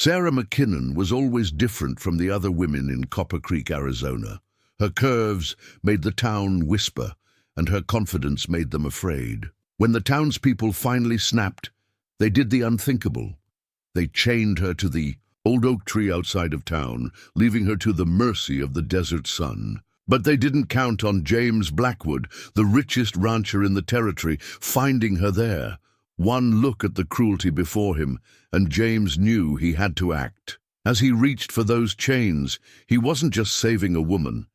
Sarah McKinnon was always different from the other women in Copper Creek, Arizona. Her curves made the town whisper, and her confidence made them afraid. When the townspeople finally snapped, they did the unthinkable. They chained her to the old oak tree outside of town, leaving her to the mercy of the desert sun. But they didn't count on James Blackwood, the richest rancher in the territory, finding her there. One look at the cruelty before him, and James knew he had to act. As he reached for those chains, he wasn't just saving a woman.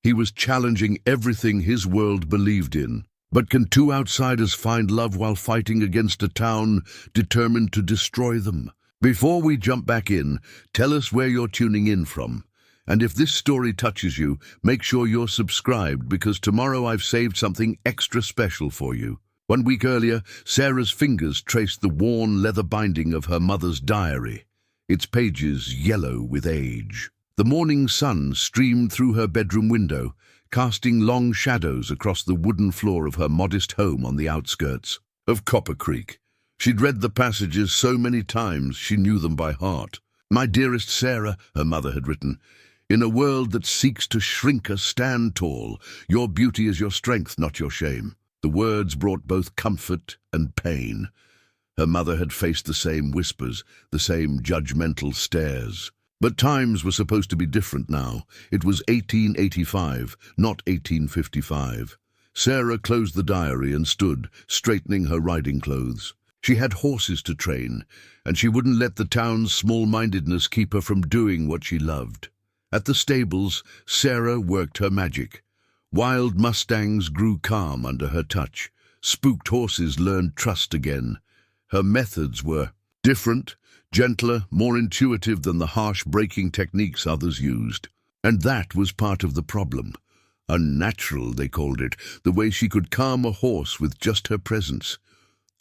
He was challenging everything his world believed in. But can two outsiders find love while fighting against a town determined to destroy them? Before we jump back in, tell us where you're tuning in from. And if this story touches you, make sure you're subscribed, because tomorrow I've saved something extra special for you. 1 week earlier, Sarah's fingers traced the worn leather binding of her mother's diary, its pages yellow with age. The morning sun streamed through her bedroom window, casting long shadows across the wooden floor of her modest home on the outskirts of Copper Creek. She'd read the passages so many times she knew them by heart. "My dearest Sarah," her mother had written, "in a world that seeks to shrink us, stand tall. Your beauty is your strength, not your shame." The words brought both comfort and pain. Her mother had faced the same whispers, the same judgmental stares. But times were supposed to be different now. It was 1885, not 1855. Sarah closed the diary and stood, straightening her riding clothes. She had horses to train, and she wouldn't let the town's small-mindedness keep her from doing what she loved. At the stables, Sarah worked her magic. Wild mustangs grew calm under her touch. Spooked horses learned trust again. Her methods were different, gentler, more intuitive than the harsh braking techniques others used. And that was part of the problem. Unnatural, they called it, the way she could calm a horse with just her presence.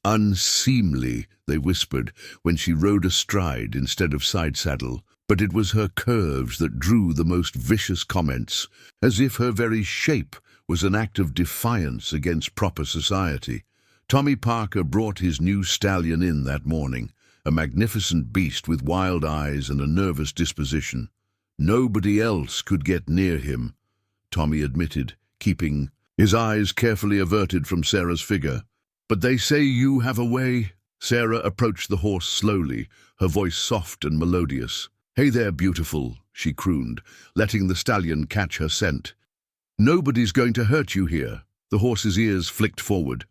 Unseemly, they whispered, when she rode astride instead of side saddle. But it was her curves that drew the most vicious comments, as if her very shape was an act of defiance against proper society. Tommy Parker brought his new stallion in that morning, a magnificent beast with wild eyes and a nervous disposition. Nobody else could get near him, Tommy admitted, keeping his eyes carefully averted from Sarah's figure. "But they say you have a way." Sarah approached the horse slowly, her voice soft and melodious. "Hey there, beautiful," she crooned, letting the stallion catch her scent. "Nobody's going to hurt you here." The horse's ears flicked forward,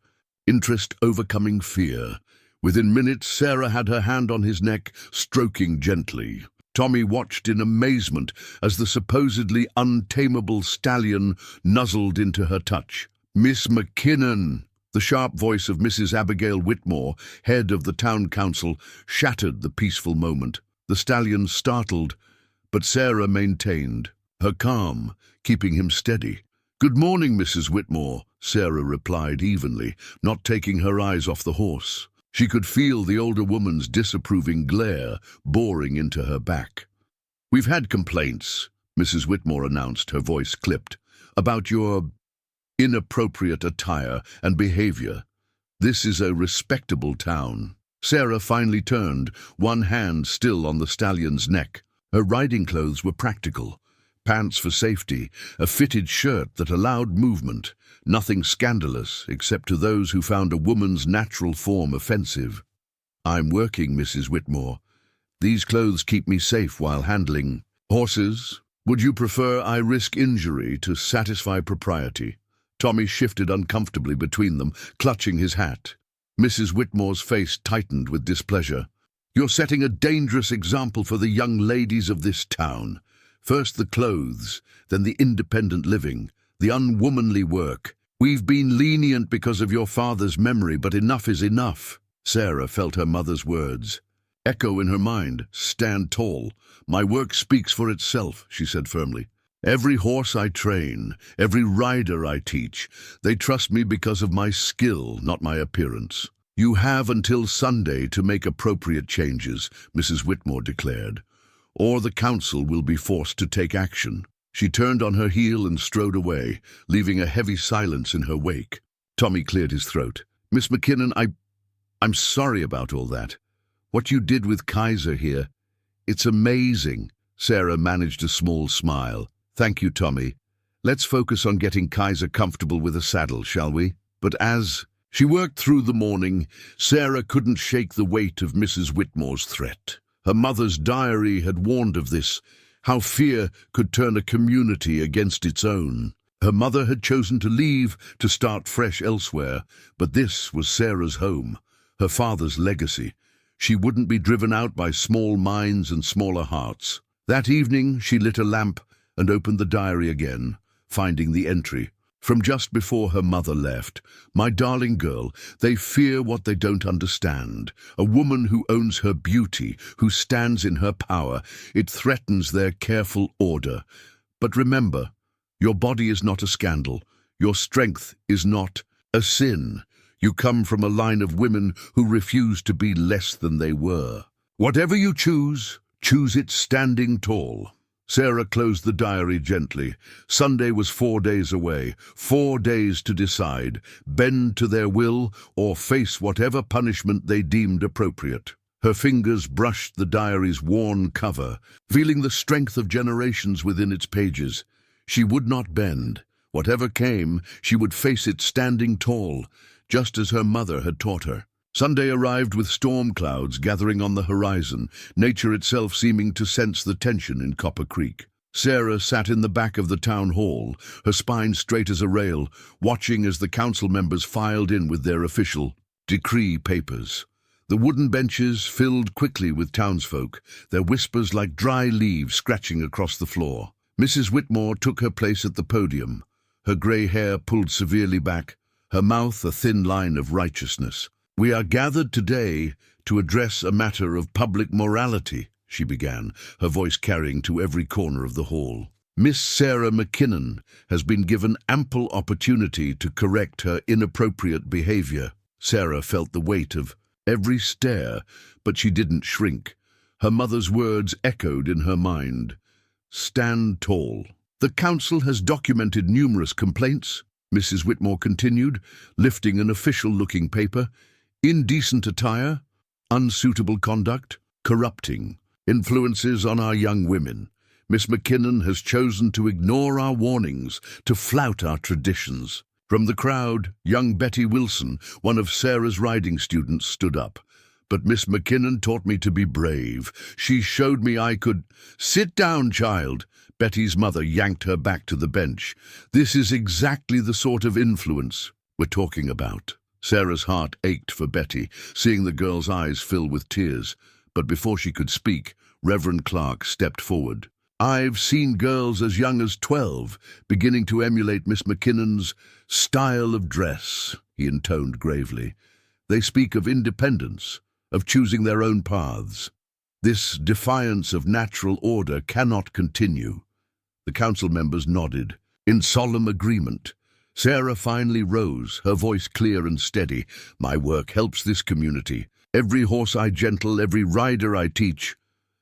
interest overcoming fear. Within minutes, Sarah had her hand on his neck, stroking gently. Tommy watched in amazement as the supposedly untamable stallion nuzzled into her touch. "Miss McKinnon!" The sharp voice of Mrs. Abigail Whitmore, head of the town council, shattered the peaceful moment. The stallion startled, but Sarah maintained her calm, keeping him steady. "Good morning, Mrs. Whitmore," Sarah replied evenly, not taking her eyes off the horse. She could feel the older woman's disapproving glare boring into her back. "We've had complaints," Mrs. Whitmore announced, her voice clipped, "about your inappropriate attire and behavior. This is a respectable town." Sarah finally turned, one hand still on the stallion's neck. Her riding clothes were practical. Pants for safety, a fitted shirt that allowed movement, nothing scandalous except to those who found a woman's natural form offensive. "I'm working, Mrs. Whitmore. These clothes keep me safe while handling horses. Would you prefer I risk injury to satisfy propriety?" Tommy shifted uncomfortably between them, clutching his hat. Mrs. Whitmore's face tightened with displeasure. "You're setting a dangerous example for the young ladies of this town. First the clothes, then the independent living, the unwomanly work. We've been lenient because of your father's memory, but enough is enough." Sarah felt her mother's words echo in her mind. "Stand tall. My work speaks for itself," she said firmly. "Every horse I train, every rider I teach, they trust me because of my skill, not my appearance." "You have until Sunday to make appropriate changes," Mrs. Whitmore declared, "or the council will be forced to take action." She turned on her heel and strode away, leaving a heavy silence in her wake. Tommy cleared his throat. "Miss McKinnon, I'm sorry about all that. What you did with Kaiser here, It's amazing. Sarah managed a small smile. Thank you, Tommy. Let's focus on getting Kaiser comfortable with a saddle, shall we? But as she worked through the morning, Sarah couldn't shake the weight of Mrs. Whitmore's threat. Her mother's diary had warned of this, how fear could turn a community against its own. Her mother had chosen to leave to start fresh elsewhere, but this was Sarah's home, her father's legacy. She wouldn't be driven out by small minds and smaller hearts. That evening she lit a lamp and opened the diary again, finding the entry. From just before her mother left, "My darling girl, they fear what they don't understand. A woman who owns her beauty, who stands in her power, it threatens their careful order. But remember, your body is not a scandal. Your strength is not a sin. You come from a line of women who refuse to be less than they were. Whatever you choose, choose it standing tall." Sarah closed the diary gently. Sunday was 4 days away, 4 days to decide, bend to their will or face whatever punishment they deemed appropriate. Her fingers brushed the diary's worn cover, feeling the strength of generations within its pages. She would not bend. Whatever came, she would face it standing tall, just as her mother had taught her. Sunday arrived with storm clouds gathering on the horizon, nature itself seeming to sense the tension in Copper Creek. Sarah sat in the back of the town hall, her spine straight as a rail, watching as the council members filed in with their official decree papers. The wooden benches filled quickly with townsfolk, their whispers like dry leaves scratching across the floor. Mrs. Whitmore took her place at the podium, her grey hair pulled severely back, her mouth a thin line of righteousness. "We are gathered today to address a matter of public morality," she began, her voice carrying to every corner of the hall. "Miss Sarah McKinnon has been given ample opportunity to correct her inappropriate behavior." Sarah felt the weight of every stare, but she didn't shrink. Her mother's words echoed in her mind. "Stand tall." "The council has documented numerous complaints," Mrs. Whitmore continued, lifting an official-looking paper. "Indecent attire, unsuitable conduct, corrupting influences on our young women. Miss McKinnon has chosen to ignore our warnings, to flout our traditions." From the crowd, young Betty Wilson, one of Sarah's riding students, stood up. "But Miss McKinnon taught me to be brave. She showed me I could—" "Sit down, child." Betty's mother yanked her back to the bench. "This is exactly the sort of influence we're talking about." Sarah's heart ached for Betty, seeing the girl's eyes fill with tears. But before she could speak, Reverend Clark stepped forward. "I've seen girls as young as 12 beginning to emulate Miss McKinnon's style of dress," he intoned gravely. "They speak of independence, of choosing their own paths. This defiance of natural order cannot continue." The council members nodded, in solemn agreement. Sarah finally rose, her voice clear and steady. "My work helps this community. Every horse I gentle, every rider I teach."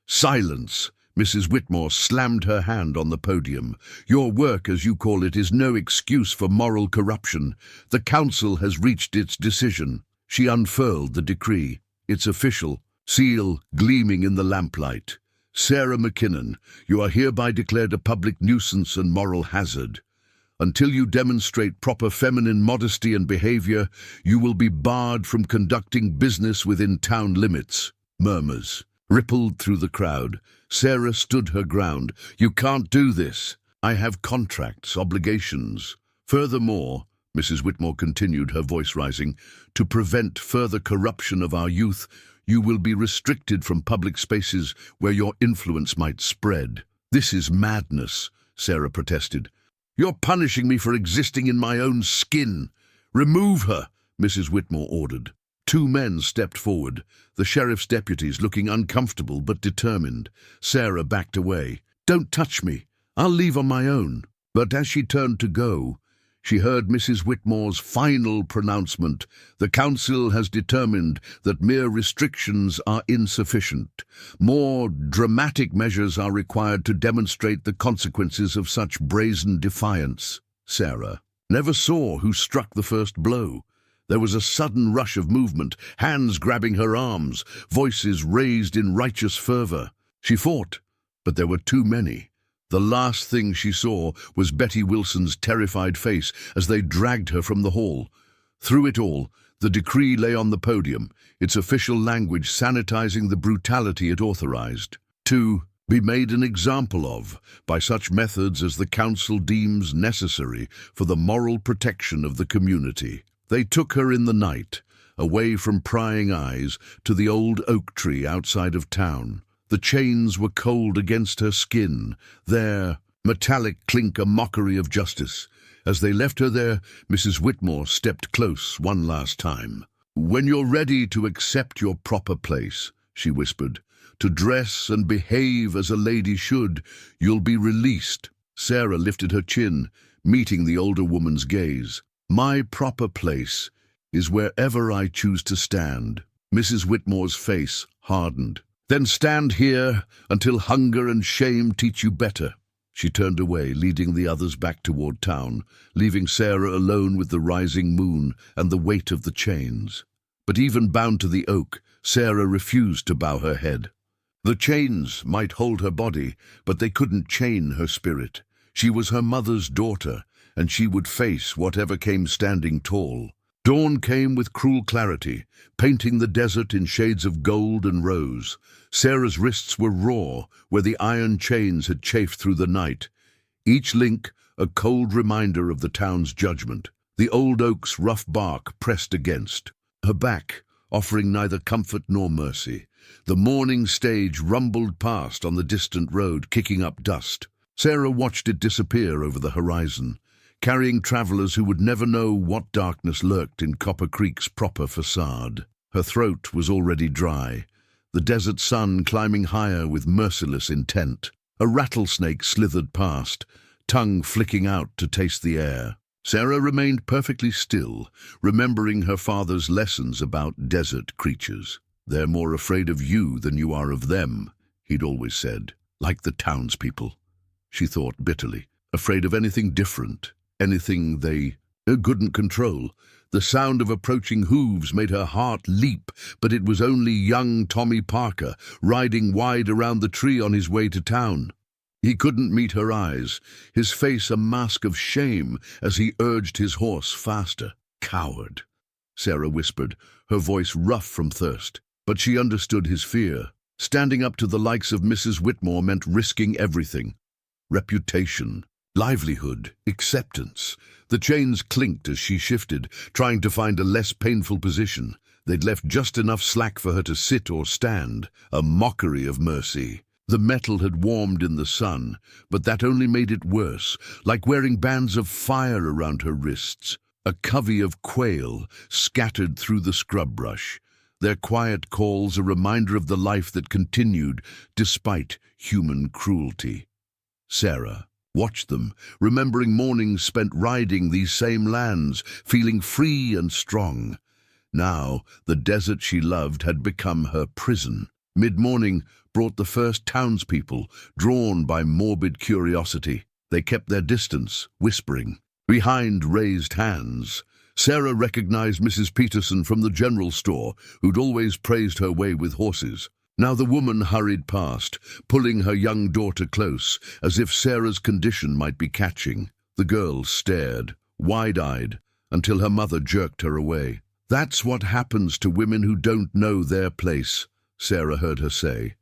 "Silence!" Mrs. Whitmore slammed her hand on the podium. "Your work, as you call it, is no excuse for moral corruption. The council has reached its decision." She unfurled the decree, its official seal gleaming in the lamplight. "Sarah McKinnon, you are hereby declared a public nuisance and moral hazard. Until you demonstrate proper feminine modesty and behavior, you will be barred from conducting business within town limits." Murmurs rippled through the crowd. Sarah stood her ground. "You can't do this. I have contracts, obligations. Furthermore," Mrs. Whitmore continued, her voice rising, "to prevent further corruption of our youth, you will be restricted from public spaces where your influence might spread." "This is madness," Sarah protested. "You're punishing me for existing in my own skin." "Remove her," Mrs. Whitmore ordered. 2 men stepped forward, the sheriff's deputies looking uncomfortable but determined. Sarah backed away. "Don't touch me. I'll leave on my own." But as she turned to go, she heard Mrs. Whitmore's final pronouncement. "The council has determined that mere restrictions are insufficient. More dramatic measures are required to demonstrate the consequences of such brazen defiance." Sarah never saw who struck the first blow. There was a sudden rush of movement, hands grabbing her arms, voices raised in righteous fervor. She fought, but there were too many. The last thing she saw was Betty Wilson's terrified face as they dragged her from the hall. Through it all, the decree lay on the podium, its official language sanitizing the brutality it authorized. To be made an example of by such methods as the council deems necessary for the moral protection of the community. They took her in the night, away from prying eyes, to the old oak tree outside of town. The chains were cold against her skin, their metallic clink a mockery of justice. As they left her there, Mrs. Whitmore stepped close one last time. "When you're ready to accept your proper place," she whispered, "to dress and behave as a lady should, you'll be released." Sarah lifted her chin, meeting the older woman's gaze. "My proper place is wherever I choose to stand." Mrs. Whitmore's face hardened. "Then stand here until hunger and shame teach you better." She turned away, leading the others back toward town, leaving Sarah alone with the rising moon and the weight of the chains. But even bound to the oak, Sarah refused to bow her head. The chains might hold her body, but they couldn't chain her spirit. She was her mother's daughter, and she would face whatever came standing tall. Dawn came with cruel clarity, painting the desert in shades of gold and rose. Sarah's wrists were raw, where the iron chains had chafed through the night. Each link a cold reminder of the town's judgment. The old oak's rough bark pressed against her back, offering neither comfort nor mercy. The morning stage rumbled past on the distant road, kicking up dust. Sarah watched it disappear over the horizon, carrying travelers who would never know what darkness lurked in Copper Creek's proper facade. Her throat was already dry, the desert sun climbing higher with merciless intent. A rattlesnake slithered past, tongue flicking out to taste the air. Sarah remained perfectly still, remembering her father's lessons about desert creatures. "They're more afraid of you than you are of them," he'd always said. "Like the townspeople," she thought bitterly, afraid of anything different, anything they couldn't control. The sound of approaching hooves made her heart leap, but it was only young Tommy Parker, riding wide around the tree on his way to town. He couldn't meet her eyes, his face a mask of shame as he urged his horse faster. "Coward," Sarah whispered, her voice rough from thirst. But she understood his fear. Standing up to the likes of Mrs. Whitmore meant risking everything. Reputation, livelihood, acceptance. The chains clinked as she shifted, trying to find a less painful position. They'd left just enough slack for her to sit or stand, a mockery of mercy. The metal had warmed in the sun, but that only made it worse, like wearing bands of fire around her wrists. A covey of quail scattered through the scrub brush, their quiet calls a reminder of the life that continued despite human cruelty. Sarah watched them, remembering mornings spent riding these same lands, feeling free and strong. Now, the desert she loved had become her prison. Mid-morning brought the first townspeople, drawn by morbid curiosity. They kept their distance, whispering. Behind raised hands, Sarah recognized Mrs. Peterson from the general store, who'd always praised her way with horses. Now the woman hurried past, pulling her young daughter close, as if Sarah's condition might be catching. The girl stared, wide-eyed, until her mother jerked her away. "That's what happens to women who don't know their place," Sarah heard her say.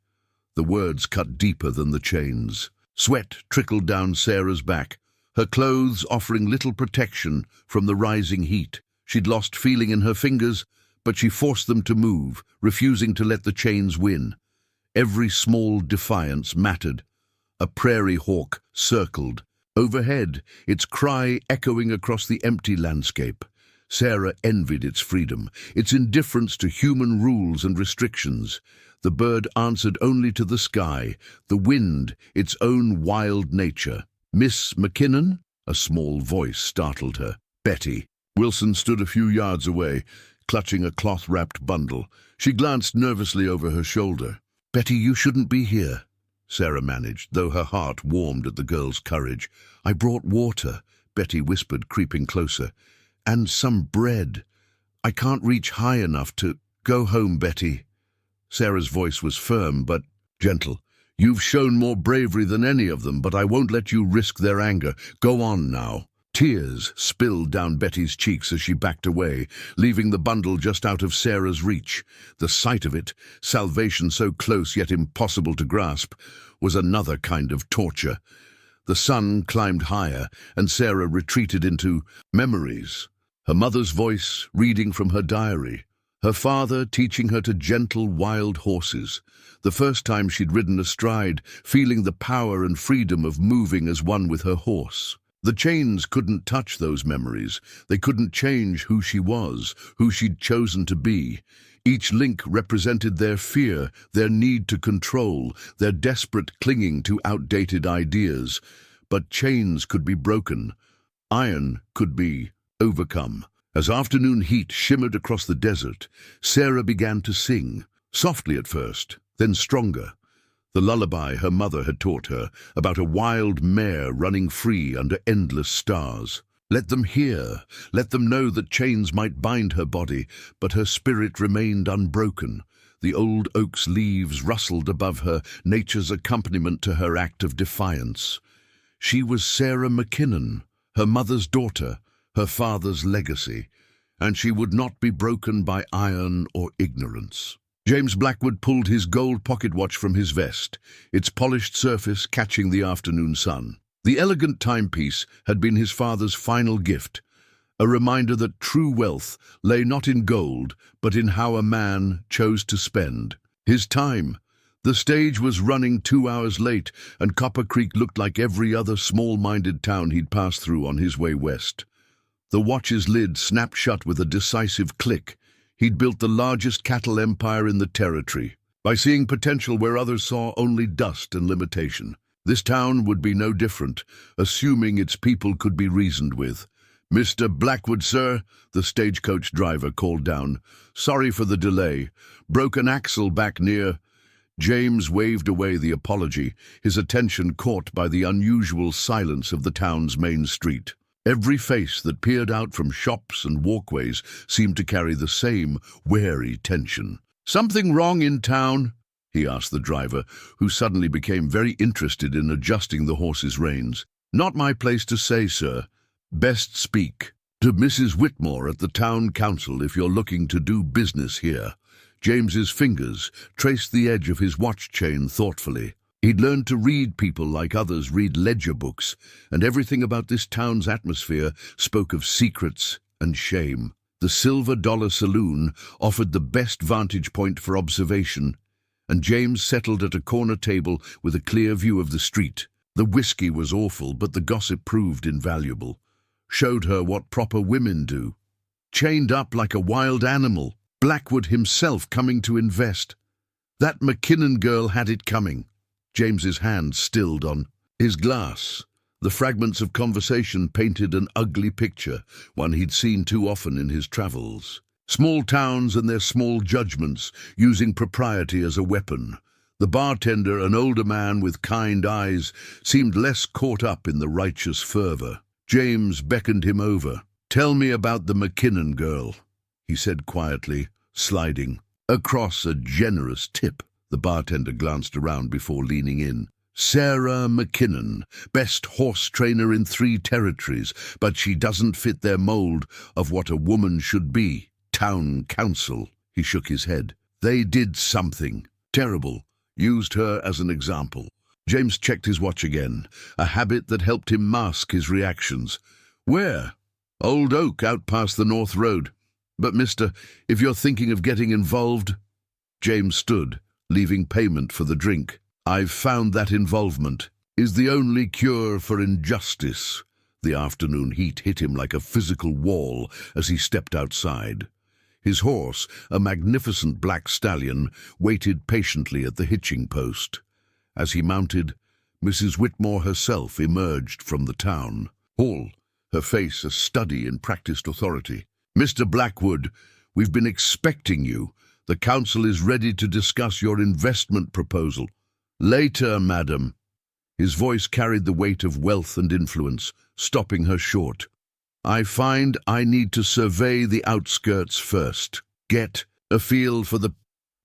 The words cut deeper than the chains. Sweat trickled down Sarah's back, her clothes offering little protection from the rising heat. She'd lost feeling in her fingers, but she forced them to move, refusing to let the chains win. Every small defiance mattered. A prairie hawk circled. Overhead, its cry echoing across the empty landscape. Sarah envied its freedom, its indifference to human rules and restrictions. The bird answered only to the sky, the wind, its own wild nature. "Miss McKinnon?" A small voice startled her. "Betty." Wilson stood a few yards away, clutching a cloth-wrapped bundle. She glanced nervously over her shoulder. "Betty, you shouldn't be here," Sarah managed, though her heart warmed at the girl's courage. "I brought water," Betty whispered, creeping closer. "And some bread. I can't reach high enough to go home, Betty." Sarah's voice was firm but gentle. You've shown more bravery than any of them, but I won't let you risk their anger. Go on now." Tears spilled down Betty's cheeks as she backed away, leaving the bundle just out of Sarah's reach. The sight of it, salvation so close yet impossible to grasp, was another kind of torture. The sun climbed higher, and Sarah retreated into memories. Her mother's voice reading from her diary. Her father teaching her to gentle wild horses. The first time she'd ridden astride, feeling the power and freedom of moving as one with her horse. The chains couldn't touch those memories. They couldn't change who she was, who she'd chosen to be. Each link represented their fear, their need to control, their desperate clinging to outdated ideas. But chains could be broken. Iron could be overcome. As afternoon heat shimmered across the desert, Sarah began to sing, softly at first, then stronger. The lullaby her mother had taught her, about a wild mare running free under endless stars. Let them hear, let them know that chains might bind her body, but her spirit remained unbroken. The old oak's leaves rustled above her, nature's accompaniment to her act of defiance. She was Sarah McKinnon, her mother's daughter, her father's legacy, and she would not be broken by iron or ignorance. James Blackwood pulled his gold pocket watch from his vest, its polished surface catching the afternoon sun. The elegant timepiece had been his father's final gift, a reminder that true wealth lay not in gold, but in how a man chose to spend his time. The stage was running 2 hours late, and Copper Creek looked like every other small-minded town he'd passed through on his way west. The watch's lid snapped shut with a decisive click. He'd built the largest cattle empire in the territory, by seeing potential where others saw only dust and limitation. This town would be no different, assuming its people could be reasoned with. "Mr. Blackwood, sir," the stagecoach driver called down. "Sorry for the delay. Broke an axle back near—" James waved away the apology, his attention caught by the unusual silence of the town's main street. Every face that peered out from shops and walkways seemed to carry the same wary tension. "Something wrong in town?" he asked the driver, who suddenly became very interested in adjusting the horse's reins. "Not my place to say, sir. Best speak to Mrs. Whitmore at the town council if you're looking to do business here." James's fingers traced the edge of his watch chain thoughtfully. He'd learned to read people like others read ledger books, and everything about this town's atmosphere spoke of secrets and shame. The Silver Dollar Saloon offered the best vantage point for observation, and James settled at a corner table with a clear view of the street. The whiskey was awful, but the gossip proved invaluable. Showed her what proper women do. Chained up like a wild animal. Blackwood himself coming to invest. That McKinnon girl had it coming. James's hand stilled on his glass. The fragments of conversation painted an ugly picture, one he'd seen too often in his travels. Small towns and their small judgments, using propriety as a weapon. The bartender, an older man with kind eyes, seemed less caught up in the righteous fervor. James beckoned him over. "Tell me about the McKinnon girl," he said quietly, sliding across a generous tip. The bartender glanced around before leaning in. "Sarah McKinnon, best horse trainer in 3 territories, but she doesn't fit their mold of what a woman should be. Town council." He shook his head. "They did something terrible. Used her as an example." James checked his watch again, a habit that helped him mask his reactions. "Where?" "Old Oak, out past the North Road. But, mister, if you're thinking of getting involved—" James stood, leaving payment for the drink. "I've found that involvement is the only cure for injustice." The afternoon heat hit him like a physical wall as he stepped outside. His horse, a magnificent black stallion, waited patiently at the hitching post. As he mounted, Mrs. Whitmore herself emerged from the town hall, her face a study in practiced authority. "Mr. Blackwood, we've been expecting you. The council is ready to discuss your investment proposal." "Later, madam." His voice carried the weight of wealth and influence, stopping her short. "I find I need to survey the outskirts first. Get a feel for the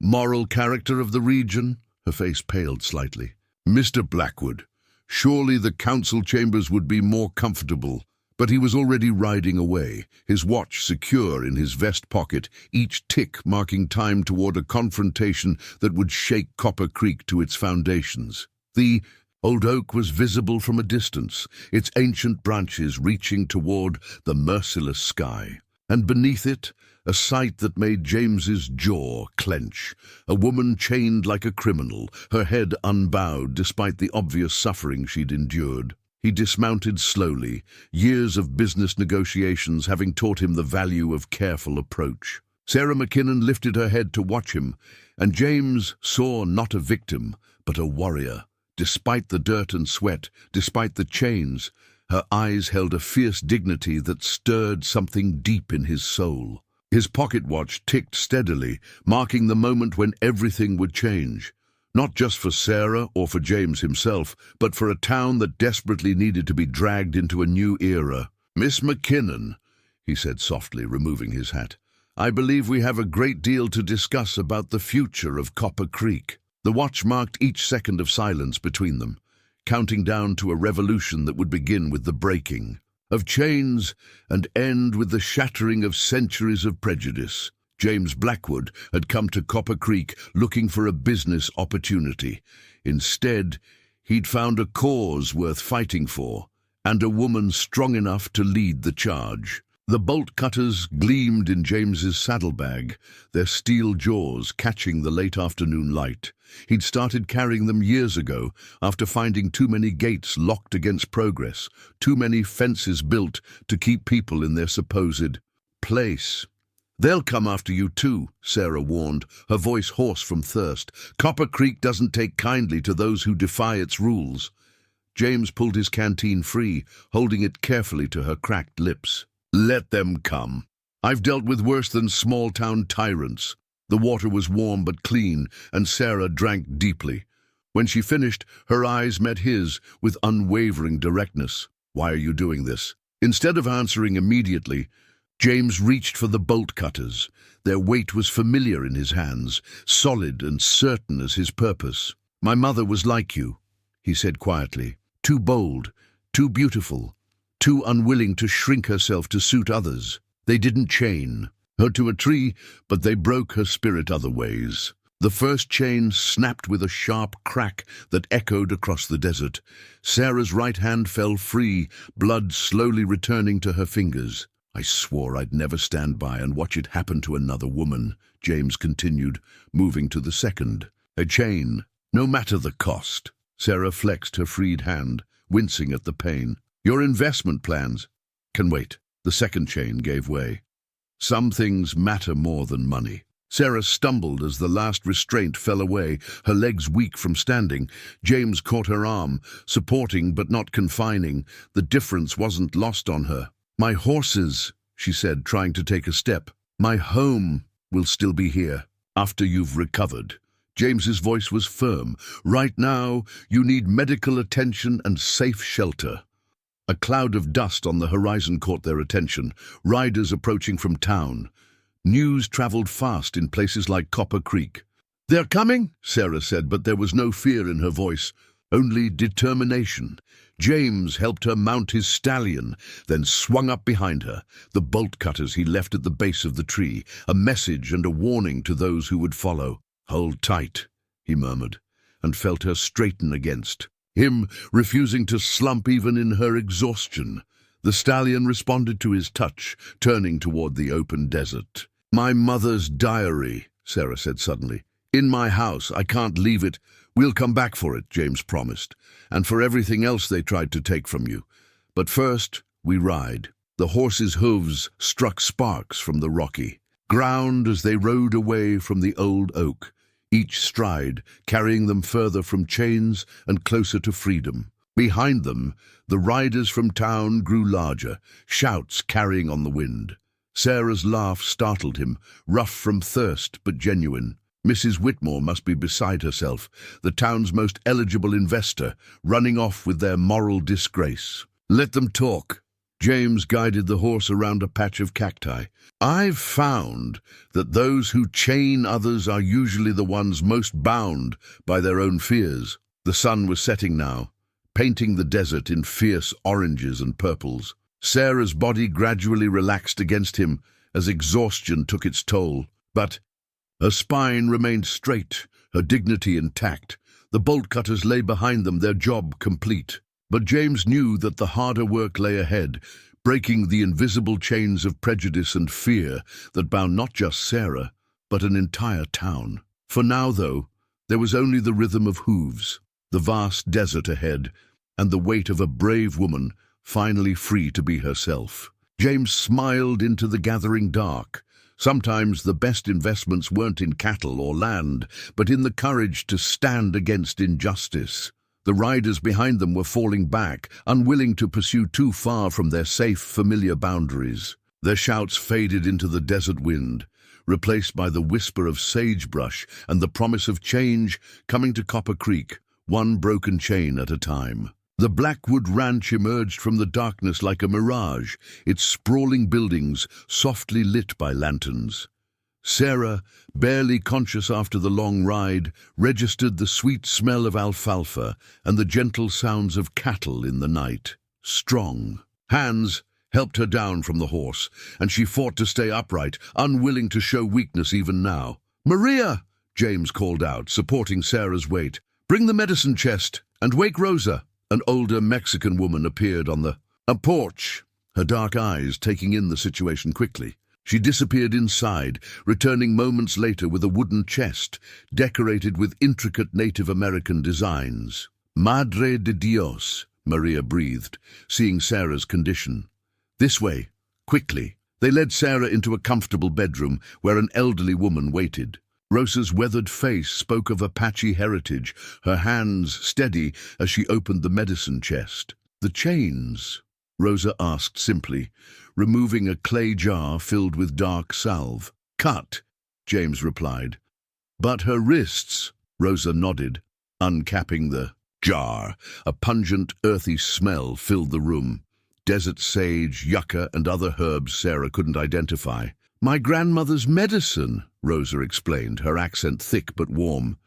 moral character of the region." Her face paled slightly. Mr. Blackwood, surely the council chambers would be more comfortable. But he was already riding away, his watch secure in his vest pocket, each tick marking time toward a confrontation that would shake Copper Creek to its foundations. The old oak was visible from a distance, its ancient branches reaching toward the merciless sky. And beneath it, a sight that made James's jaw clench. A woman chained like a criminal, her head unbowed despite the obvious suffering she'd endured. He dismounted slowly, years of business negotiations having taught him the value of careful approach. Sarah McKinnon lifted her head to watch him, and James saw not a victim, but a warrior. Despite the dirt and sweat, despite the chains, her eyes held a fierce dignity that stirred something deep in his soul. His pocket watch ticked steadily, marking the moment when everything would change. Not just for Sarah or for James himself, but for a town that desperately needed to be dragged into a new era. "Miss McKinnon," he said softly, removing his hat, "I believe we have a great deal to discuss about the future of Copper Creek." The watch marked each second of silence between them, counting down to a revolution that would begin with the breaking of chains and end with the shattering of centuries of prejudice. James Blackwood had come to Copper Creek looking for a business opportunity. Instead, he'd found a cause worth fighting for, and a woman strong enough to lead the charge. The bolt cutters gleamed in James's saddlebag, their steel jaws catching the late afternoon light. He'd started carrying them years ago, after finding too many gates locked against progress, too many fences built to keep people in their supposed place. "They'll come after you too," Sarah warned, her voice hoarse from thirst. "Copper Creek doesn't take kindly to those who defy its rules." James pulled his canteen free, holding it carefully to her cracked lips. "Let them come. I've dealt with worse than small-town tyrants." The water was warm but clean, and Sarah drank deeply. When she finished, her eyes met his with unwavering directness. "Why are you doing this?" Instead of answering immediately, James reached for the bolt cutters. Their weight was familiar in his hands, solid and certain as his purpose. "My mother was like you," he said quietly. "Too bold, too beautiful, too unwilling to shrink herself to suit others. They didn't chain her to a tree, but they broke her spirit other ways." The first chain snapped with a sharp crack that echoed across the desert. Sarah's right hand fell free, blood slowly returning to her fingers. "I swore I'd never stand by and watch it happen to another woman," James continued, moving to the second. "A chain, no matter the cost." Sarah flexed her freed hand, wincing at the pain. "Your investment plans can wait." The second chain gave way. "Some things matter more than money." Sarah stumbled as the last restraint fell away, her legs weak from standing. James caught her arm, supporting but not confining. The difference wasn't lost on her. "My horses," she said, trying to take a step. "My home will still be here after you've recovered." James's voice was firm. "Right now, you need medical attention and safe shelter." A cloud of dust on the horizon caught their attention, riders approaching from town. News traveled fast in places like Copper Creek. "They're coming," Sarah said, but there was no fear in her voice, only determination. James helped her mount his stallion, then swung up behind her, the bolt cutters he left at the base of the tree, a message and a warning to those who would follow. "Hold tight," he murmured, and felt her straighten against him, refusing to slump even in her exhaustion. The stallion responded to his touch, turning toward the open desert. "My mother's diary," Sarah said suddenly. "In my house. I can't leave it." "We'll come back for it," James promised, "and for everything else they tried to take from you. But first, we ride." The horses' hooves struck sparks from the rocky ground as they rode away from the old oak, each stride carrying them further from chains and closer to freedom. Behind them, the riders from town grew larger, shouts carrying on the wind. Sarah's laugh startled him, rough from thirst but genuine. Mrs. Whitmore must be beside herself, the town's most eligible investor, running off with their moral disgrace. "Let them talk." James guided the horse around a patch of cacti. "I've found that those who chain others are usually the ones most bound by their own fears." The sun was setting now, painting the desert in fierce oranges and purples. Sarah's body gradually relaxed against him as exhaustion took its toll, but her spine remained straight, her dignity intact. The bolt cutters lay behind them, their job complete. But James knew that the harder work lay ahead, breaking the invisible chains of prejudice and fear that bound not just Sarah, but an entire town. For now, though, there was only the rhythm of hooves, the vast desert ahead, and the weight of a brave woman finally free to be herself. James smiled into the gathering dark. Sometimes the best investments weren't in cattle or land, but in the courage to stand against injustice. The riders behind them were falling back, unwilling to pursue too far from their safe, familiar boundaries. Their shouts faded into the desert wind, replaced by the whisper of sagebrush and the promise of change coming to Copper Creek, one broken chain at a time. The Blackwood Ranch emerged from the darkness like a mirage, its sprawling buildings softly lit by lanterns. Sarah, barely conscious after the long ride, registered the sweet smell of alfalfa and the gentle sounds of cattle in the night. Strong. Hands helped her down from the horse, and she fought to stay upright, unwilling to show weakness even now. "Maria!" James called out, supporting Sarah's weight. "Bring the medicine chest, and wake Rosa." An older Mexican woman appeared on the porch, her dark eyes taking in the situation quickly. She disappeared inside, returning moments later with a wooden chest, decorated with intricate Native American designs. "Madre de Dios," Maria breathed, seeing Sarah's condition. "This way, quickly." They led Sarah into a comfortable bedroom where an elderly woman waited. Rosa's weathered face spoke of Apache heritage, her hands steady as she opened the medicine chest. "The chains?" Rosa asked simply, removing a clay jar filled with dark salve. "Cut," James replied. "But her wrists?" Rosa nodded, uncapping the jar. A pungent, earthy smell filled the room. Desert sage, yucca, and other herbs Sarah couldn't identify. "My grandmother's medicine," Rosa explained, her accent thick but warm.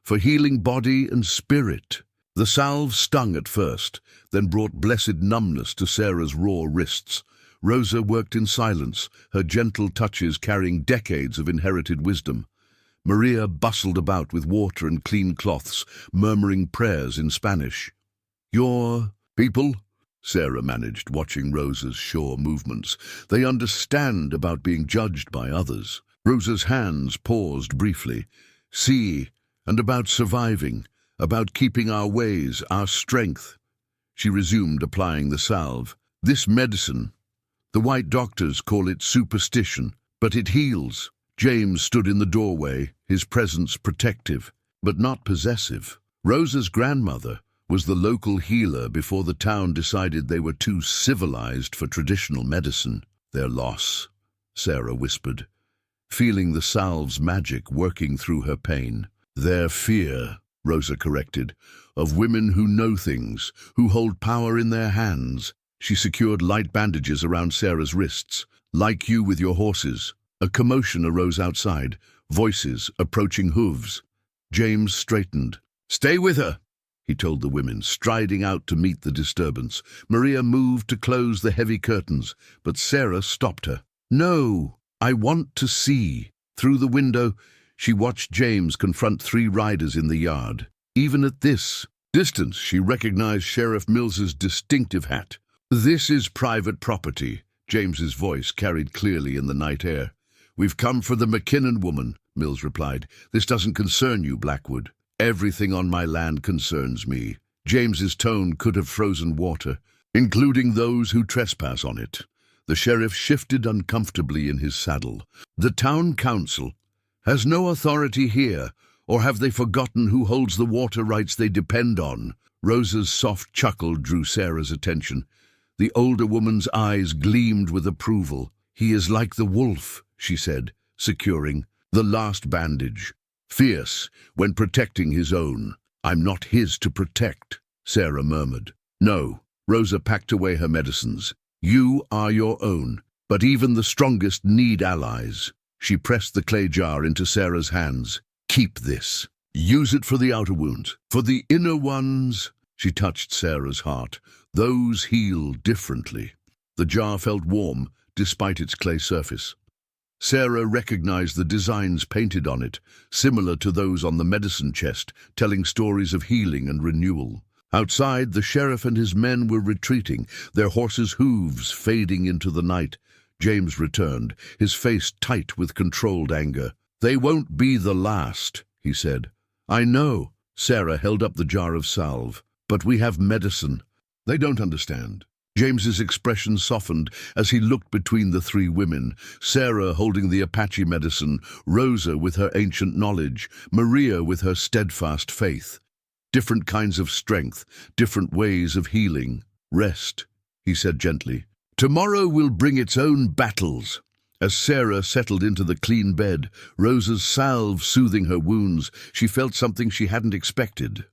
"For healing body and spirit." The salve stung at first, then brought blessed numbness to Sarah's raw wrists. Rosa worked in silence, her gentle touches carrying decades of inherited wisdom. Maria bustled about with water and clean cloths, murmuring prayers in Spanish. "Your people?" Sarah managed, watching Rosa's sure movements. "They understand about being judged by others." Rosa's hands paused briefly. "See, and about surviving, about keeping our ways, our strength." She resumed applying the salve. "This medicine, the white doctors call it superstition, but it heals." James stood in the doorway, his presence protective, but not possessive. Rosa's grandmother was the local healer before the town decided they were too civilized for traditional medicine. "Their loss," Sarah whispered, feeling the salve's magic working through her pain. "Their fear," Rosa corrected, "of women who know things, who hold power in their hands." She secured light bandages around Sarah's wrists. "Like you with your horses." A commotion arose outside, voices approaching hooves. James straightened. "Stay with her," he told the women, striding out to meet the disturbance. Maria moved to close the heavy curtains, but Sarah stopped her. "No, I want to see." Through the window, she watched James confront 3 riders in the yard. Even at this distance, she recognized Sheriff Mills's distinctive hat. "This is private property," James's voice carried clearly in the night air. "We've come for the McKinnon woman," Mills replied. "This doesn't concern you, Blackwood." "Everything on my land concerns me." James's tone could have frozen water, including those who trespass on it. The sheriff shifted uncomfortably in his saddle. "The town council has no authority here, or have they forgotten who holds the water rights they depend on?" Rosa's soft chuckle drew Sarah's attention. The older woman's eyes gleamed with approval. "He is like the wolf," she said, securing the last bandage. "Fierce when protecting his own." "I'm not his to protect," Sarah murmured. "No." Rosa packed away her medicines. "You are your own, but even the strongest need allies." She pressed the clay jar into Sarah's hands. "Keep this. Use it for the outer wounds. For the inner ones, she touched Sarah's heart. Those heal differently. The jar felt warm, despite its clay surface. Sarah recognized the designs painted on it, similar to those on the medicine chest, telling stories of healing and renewal. Outside, the sheriff and his men were retreating, their horses' hooves fading into the night. James returned, his face tight with controlled anger. "They won't be the last," he said. "I know." Sarah held up the jar of salve. "But we have medicine." "They don't understand." James's expression softened as he looked between the three women, Sarah holding the Apache medicine, Rosa with her ancient knowledge, Maria with her steadfast faith. Different kinds of strength, different ways of healing. "Rest," he said gently. "Tomorrow will bring its own battles." As Sarah settled into the clean bed, Rosa's salve soothing her wounds, she felt something she hadn't expected.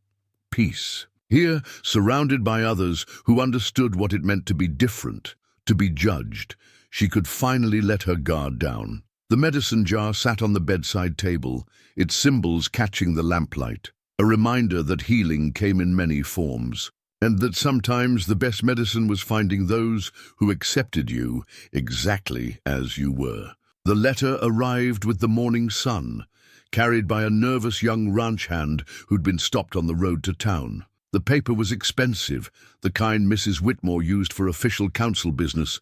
Peace. Here, surrounded by others who understood what it meant to be different, to be judged, she could finally let her guard down. The medicine jar sat on the bedside table, its symbols catching the lamplight, a reminder that healing came in many forms, and that sometimes the best medicine was finding those who accepted you exactly as you were. The letter arrived with the morning sun, carried by a nervous young ranch hand who'd been stopped on the road to town. The paper was expensive, the kind Mrs. Whitmore used for official council business,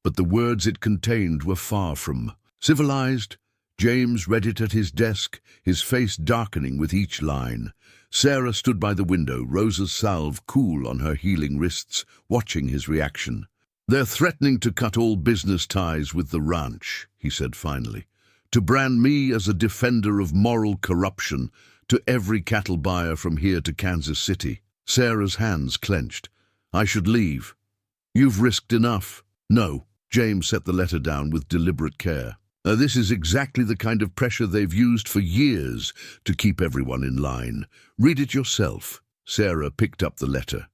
but the words it contained were far from civilized. James read it at his desk, his face darkening with each line. Sarah stood by the window, Rosa's salve cool on her healing wrists, watching his reaction. "They're threatening to cut all business ties with the ranch," he said finally, "to brand me as a defender of moral corruption to every cattle buyer from here to Kansas City." Sarah's hands clenched. "I should leave. You've risked enough." "No." James set the letter down with deliberate care. This is exactly the kind of pressure they've used for years to keep everyone in line. Read it yourself." Sarah picked up the letter,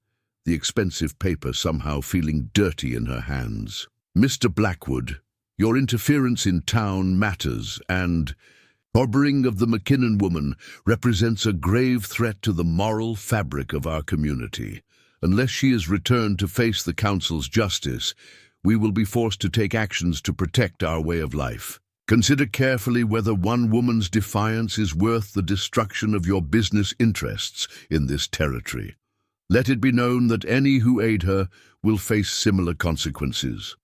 the expensive paper somehow feeling dirty in her hands. "Mr. Blackwood, your interference in town matters, and harboring of the McKinnon woman represents a grave threat to the moral fabric of our community. Unless she is returned to face the council's justice, we will be forced to take actions to protect our way of life. Consider carefully whether one woman's defiance is worth the destruction of your business interests in this territory. Let it be known that any who aid her will face similar consequences.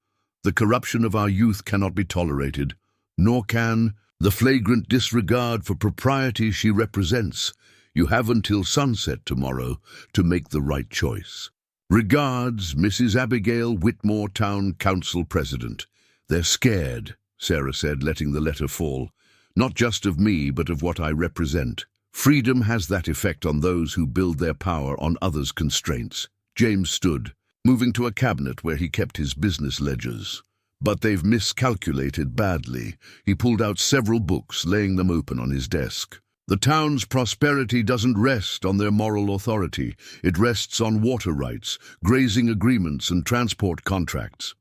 The corruption of our youth cannot be tolerated, nor can the flagrant disregard for propriety she represents. You have until sunset tomorrow to make the right choice. Regards, Mrs. Abigail Whitmore, Town Council President. They're scared, Sarah said, letting the letter fall. Not just of me, but of what I represent. Freedom has that effect on those who build their power on others' constraints. James stood, moving to a cabinet where he kept his business ledgers. But they've miscalculated badly. He pulled out several books, laying them open on his desk. The town's prosperity doesn't rest on their moral authority. It rests on water rights, grazing agreements, and transport contracts.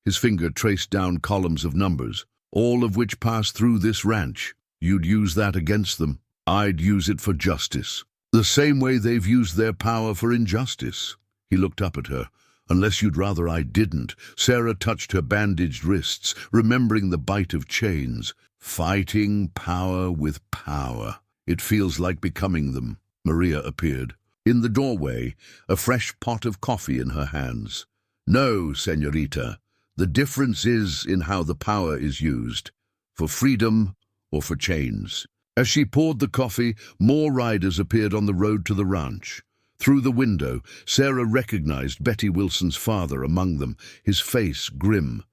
His finger traced down columns of numbers, all of which pass through this ranch. You'd use that against them. I'd use it for justice. The same way they've used their power for injustice. He looked up at her. Unless you'd rather I didn't. Sarah touched her bandaged wrists, remembering the bite of chains. Fighting power with power. It feels like becoming them. Maria appeared. In the doorway, a fresh pot of coffee in her hands. No, señorita. The difference is in how the power is used. For freedom or for chains. As she poured the coffee, more riders appeared on the road to the ranch. Through the window, Sarah recognized Betty Wilson's father among them, his face grim.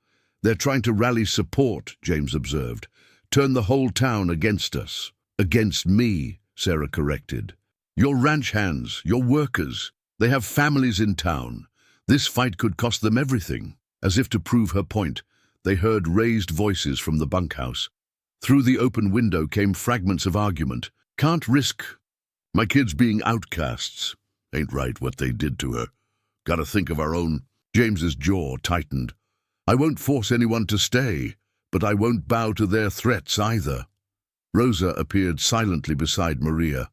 They're trying to rally support, James observed. Turn the whole town against us. Against me, Sarah corrected. Your ranch hands, your workers, they have families in town. This fight could cost them everything. As if to prove her point, they heard raised voices from the bunkhouse. Through the open window came fragments of argument. Can't risk my kids being outcasts. Ain't right what they did to her. Gotta think of our own. James's jaw tightened. I won't force anyone to stay, but I won't bow to their threats either. Rosa appeared silently beside Maria.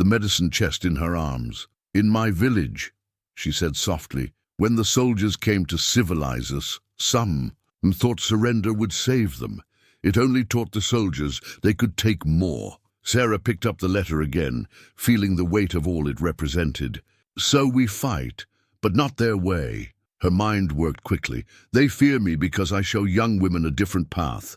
the medicine chest in her arms. "In my village," she said softly, "when the soldiers came to civilize us, some thought surrender would save them. It only taught the soldiers they could take more." Sarah picked up the letter again, feeling the weight of all it represented. "So we fight, but not their way." Her mind worked quickly. "They fear me because I show young women a different path.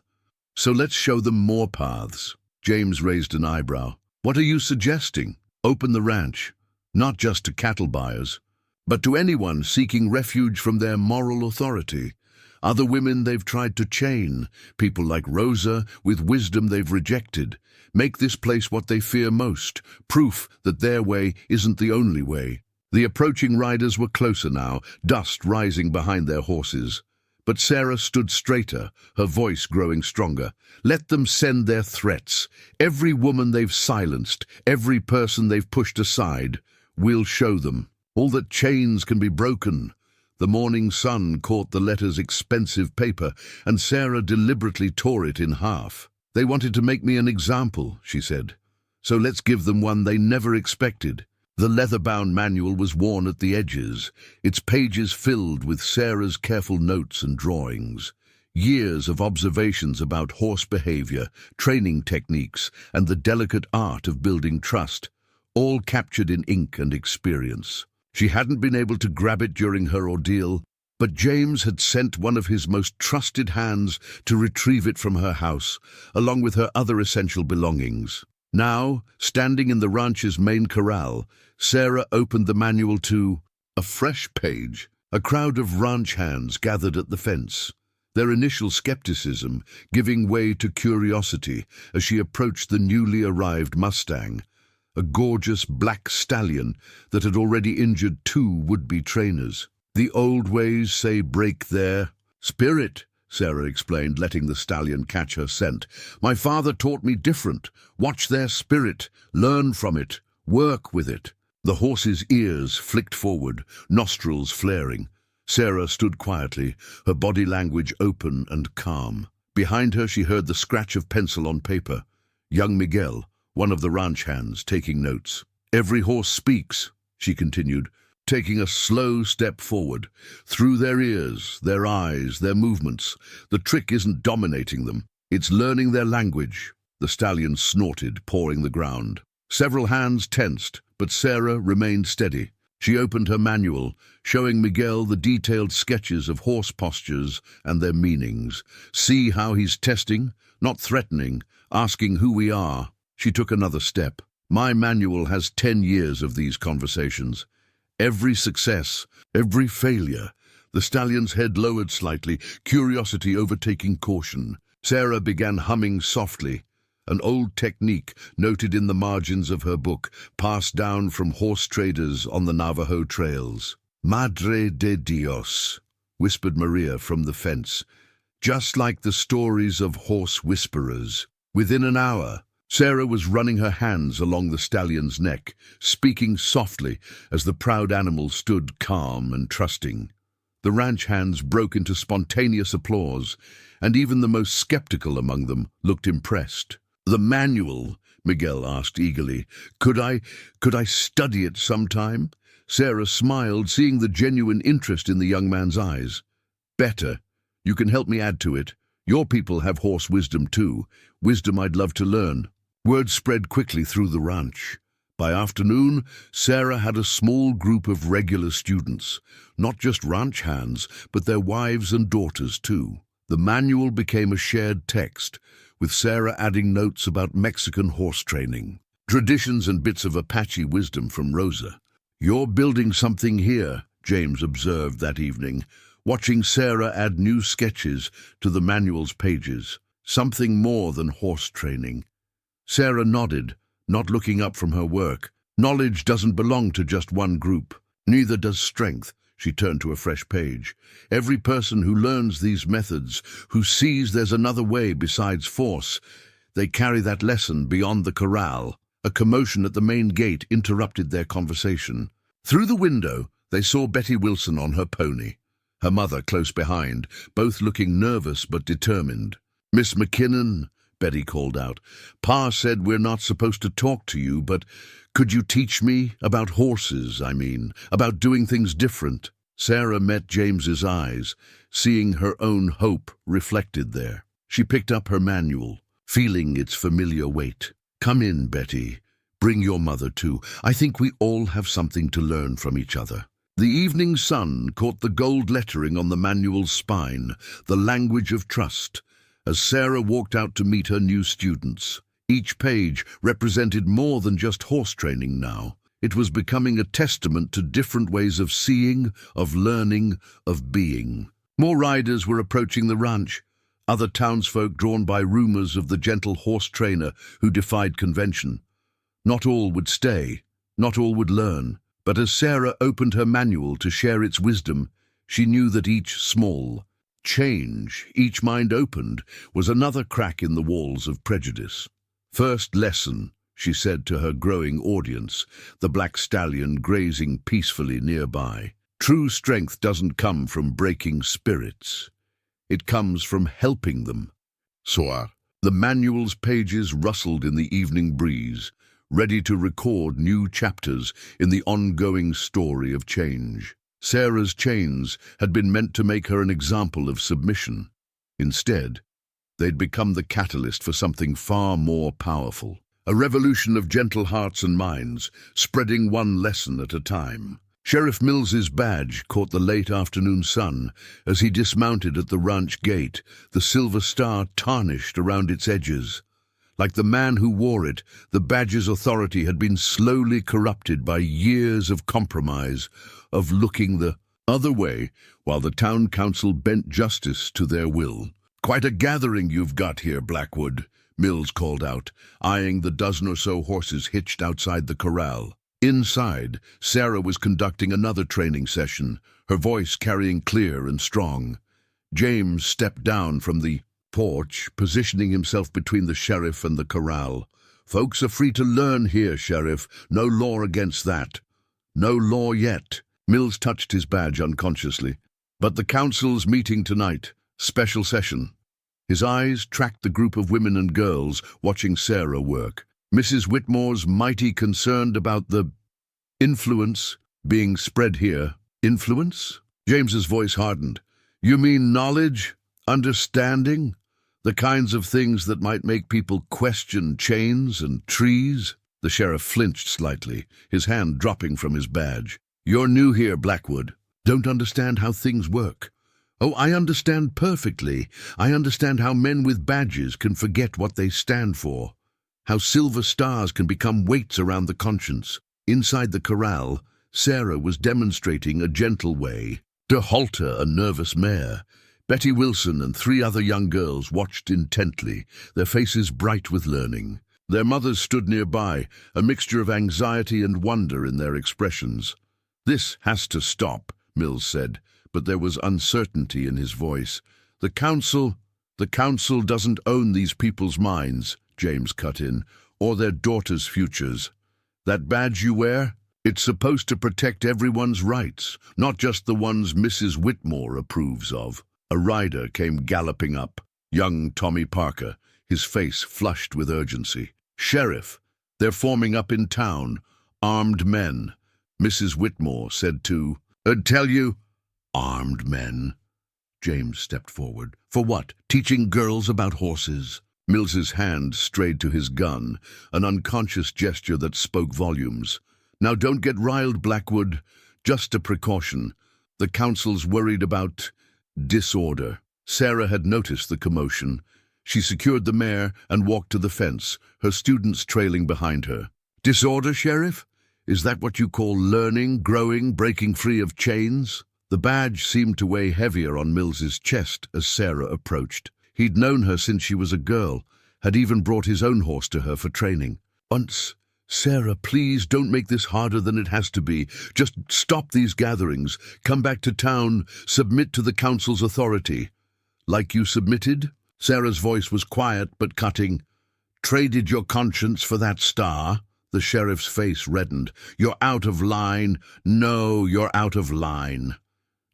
So let's show them more paths." James raised an eyebrow. "What are you suggesting?" "Open the ranch, not just to cattle buyers, but to anyone seeking refuge from their moral authority. Other women they've tried to chain, people like Rosa with wisdom they've rejected. Make this place what they fear most, proof that their way isn't the only way." The approaching riders were closer now, dust rising behind their horses. But Sarah stood straighter, her voice growing stronger. "Let them send their threats. Every woman they've silenced, every person they've pushed aside, we'll show them. All that chains can be broken." The morning sun caught the letter's expensive paper, and Sarah deliberately tore it in half. "They wanted to make me an example," she said. "So let's give them one they never expected." The leather-bound manual was worn at the edges, its pages filled with Sarah's careful notes and drawings. Years of observations about horse behavior, training techniques, and the delicate art of building trust, all captured in ink and experience. She hadn't been able to grab it during her ordeal, but James had sent one of his most trusted hands to retrieve it from her house, along with her other essential belongings. Now, standing in the ranch's main corral, Sarah opened the manual to a fresh page. A crowd of ranch hands gathered at the fence, their initial skepticism giving way to curiosity as she approached the newly arrived Mustang, a gorgeous black stallion that had already injured 2 would-be trainers. "The old ways say break their spirit," Sarah explained, letting the stallion catch her scent. "My father taught me different. Watch their spirit, learn from it, work with it." The horse's ears flicked forward, nostrils flaring. Sarah stood quietly, her body language open and calm. Behind her she heard the scratch of pencil on paper. Young Miguel, one of the ranch hands, taking notes. "Every horse speaks," she continued, taking a slow step forward. "Through their ears, their eyes, their movements. The trick isn't dominating them. It's learning their language." The stallion snorted, pawing the ground. Several hands tensed, but Sarah remained steady. She opened her manual, showing Miguel the detailed sketches of horse postures and their meanings. "See how he's testing, not threatening, asking who we are." She took another step. "My manual has 10 years of these conversations. Every success, every failure." The stallion's head lowered slightly, curiosity overtaking caution. Sarah began humming softly, an old technique noted in the margins of her book, passed down from horse traders on the Navajo trails. "Madre de Dios," whispered Maria from the fence, "just like the stories of horse whisperers." Within an hour, Sarah was running her hands along the stallion's neck, speaking softly as the proud animal stood calm and trusting. The ranch hands broke into spontaneous applause, and even the most skeptical among them looked impressed. "The manual," Miguel asked eagerly. Could I study it sometime?" Sarah smiled, seeing the genuine interest in the young man's eyes. "Better. You can help me add to it. Your people have horse wisdom too, wisdom I'd love to learn." Word spread quickly through the ranch. By afternoon, Sarah had a small group of regular students, not just ranch hands, but their wives and daughters too. The manual became a shared text, with Sarah adding notes about Mexican horse training, traditions and bits of Apache wisdom from Rosa. "You're building something here," James observed that evening, watching Sarah add new sketches to the manual's pages. "Something more than horse training." Sarah nodded, not looking up from her work. "Knowledge doesn't belong to just one group. Neither does strength." She turned to a fresh page. "Every person who learns these methods, who sees there's another way besides force, they carry that lesson beyond the corral." A commotion at the main gate interrupted their conversation. Through the window, they saw Betty Wilson on her pony, her mother close behind, both looking nervous but determined. "Miss McKinnon," Betty called out. "Pa said we're not supposed to talk to you, but could you teach me about horses, about doing things different?" Sarah met James's eyes, seeing her own hope reflected there. She picked up her manual, feeling its familiar weight. "Come in, Betty. Bring your mother too. I think we all have something to learn from each other." The evening sun caught the gold lettering on the manual's spine, the language of trust, as Sarah walked out to meet her new students. Each page represented more than just horse training now. It was becoming a testament to different ways of seeing, of learning, of being. More riders were approaching the ranch, other townsfolk drawn by rumors of the gentle horse trainer who defied convention. Not all would stay, not all would learn. But as Sarah opened her manual to share its wisdom, she knew that each small change, each mind opened, was another crack in the walls of prejudice. "First lesson," she said to her growing audience, the black stallion grazing peacefully nearby. "True strength doesn't come from breaking spirits. It comes from helping them." Soar. The manual's pages rustled in the evening breeze, ready to record new chapters in the ongoing story of change. Sarah's chains had been meant to make her an example of submission. Instead, they'd become the catalyst for something far more powerful. A revolution of gentle hearts and minds, spreading one lesson at a time. Sheriff Mills's badge caught the late afternoon sun as he dismounted at the ranch gate, the silver star tarnished around its edges. Like the man who wore it, the badge's authority had been slowly corrupted by years of compromise, of looking the other way, while the town council bent justice to their will. "Quite a gathering you've got here, Blackwood," Mills called out, eyeing the dozen or so horses hitched outside the corral. Inside, Sarah was conducting another training session, her voice carrying clear and strong. James stepped down from the porch, positioning himself between the sheriff and the corral. "Folks are free to learn here, Sheriff. No law against that. No law yet." Mills touched his badge unconsciously. "But the council's meeting tonight. Special session." His eyes tracked the group of women and girls watching Sarah work. Mrs. Whitmore's mighty concerned about the influence being spread here. "Influence?" James's voice hardened. "You mean knowledge? Understanding? The kinds of things that might make people question chains and trees?" The sheriff flinched slightly, his hand dropping from his badge. "You're new here, Blackwood. Don't understand how things work." "Oh, I understand perfectly. I understand how men with badges can forget what they stand for. How silver stars can become weights around the conscience." Inside the corral, Sarah was demonstrating a gentle way to halter a nervous mare. Betty Wilson and 3 other young girls watched intently, their faces bright with learning. Their mothers stood nearby, a mixture of anxiety and wonder in their expressions. "This has to stop," Mills said, but there was uncertainty in his voice. The council doesn't own these people's minds," James cut in, "or their daughters' futures. That badge you wear, it's supposed to protect everyone's rights, not just the ones Mrs. Whitmore approves of." A rider came galloping up, young Tommy Parker, his face flushed with urgency. "Sheriff, they're forming up in town, armed men," Mrs. Whitmore said to, "Tell you, armed men." James stepped forward. "For what? Teaching girls about horses?" Mills's hand strayed to his gun, an unconscious gesture that spoke volumes. "Now don't get riled, Blackwood. Just a precaution. The council's worried about disorder." Sarah had noticed the commotion. She secured the mare and walked to the fence, her students trailing behind her. "Disorder, Sheriff? Is that what you call learning, growing, breaking free of chains?" The badge seemed to weigh heavier on Mills's chest as Sarah approached. He'd known her since she was a girl, had even brought his own horse to her for training. "Once, Sarah, please don't make this harder than it has to be. Just stop these gatherings. Come back to town. Submit to the council's authority." "Like you submitted?" Sarah's voice was quiet but cutting. "Traded your conscience for that star?" The sheriff's face reddened. "You're out of line. No, you're out of line."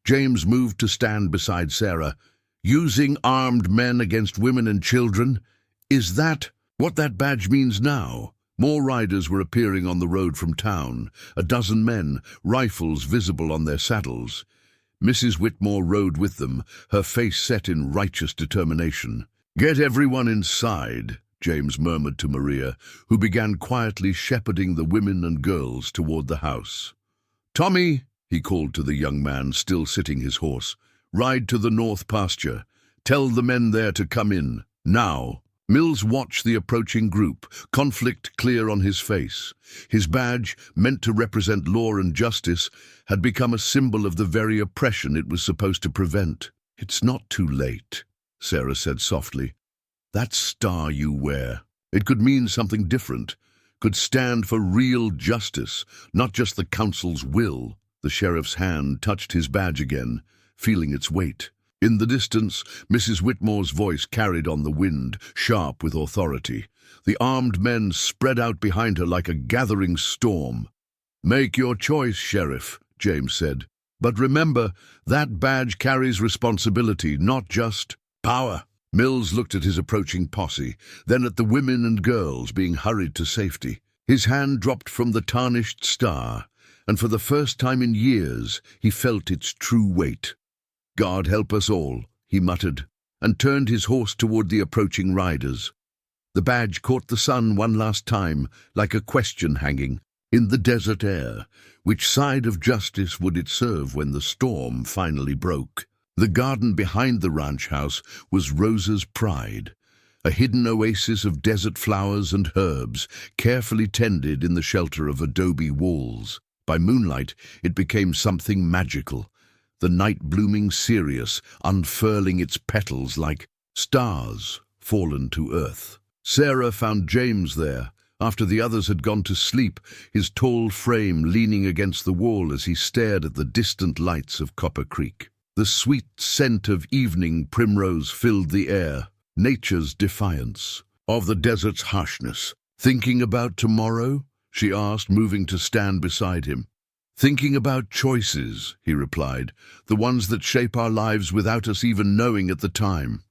James moved to stand beside Sarah. "Using armed men against women and children? Is that what that badge means now? More riders were appearing on the road from town, a dozen men, rifles visible on their saddles. Mrs. Whitmore rode with them, her face set in righteous determination. "Get everyone inside," James murmured to Maria, who began quietly shepherding the women and girls toward the house. "Tommy," he called to the young man still sitting his horse, "ride to the north pasture. Tell the men there to come in, now." Mills watched the approaching group, conflict clear on his face. His badge, meant to represent law and justice, had become a symbol of the very oppression it was supposed to prevent. "It's not too late," Sarah said softly. "That star you wear, it could mean something different, could stand for real justice, not just the council's will." The sheriff's hand touched his badge again, feeling its weight. In the distance, Mrs. Whitmore's voice carried on the wind, sharp with authority. The armed men spread out behind her like a gathering storm. "Make your choice, Sheriff," James said. "But remember, that badge carries responsibility, not just power." Mills looked at his approaching posse, then at the women and girls being hurried to safety. His hand dropped from the tarnished star, and for the first time in years he felt its true weight. "God help us all," he muttered, and turned his horse toward the approaching riders. The badge caught the sun one last time, like a question hanging. In the desert air, which side of justice would it serve when the storm finally broke? The garden behind the ranch house was Rosa's pride, a hidden oasis of desert flowers and herbs, carefully tended in the shelter of adobe walls. By moonlight, it became something magical, the night blooming cereus unfurling its petals like stars fallen to earth. Sarah found James there, after the others had gone to sleep, his tall frame leaning against the wall as he stared at the distant lights of Copper Creek. The sweet scent of evening primrose filled the air, nature's defiance of the desert's harshness. "Thinking about tomorrow?" she asked, moving to stand beside him. "Thinking about choices," he replied, "the ones that shape our lives without us even knowing at the time."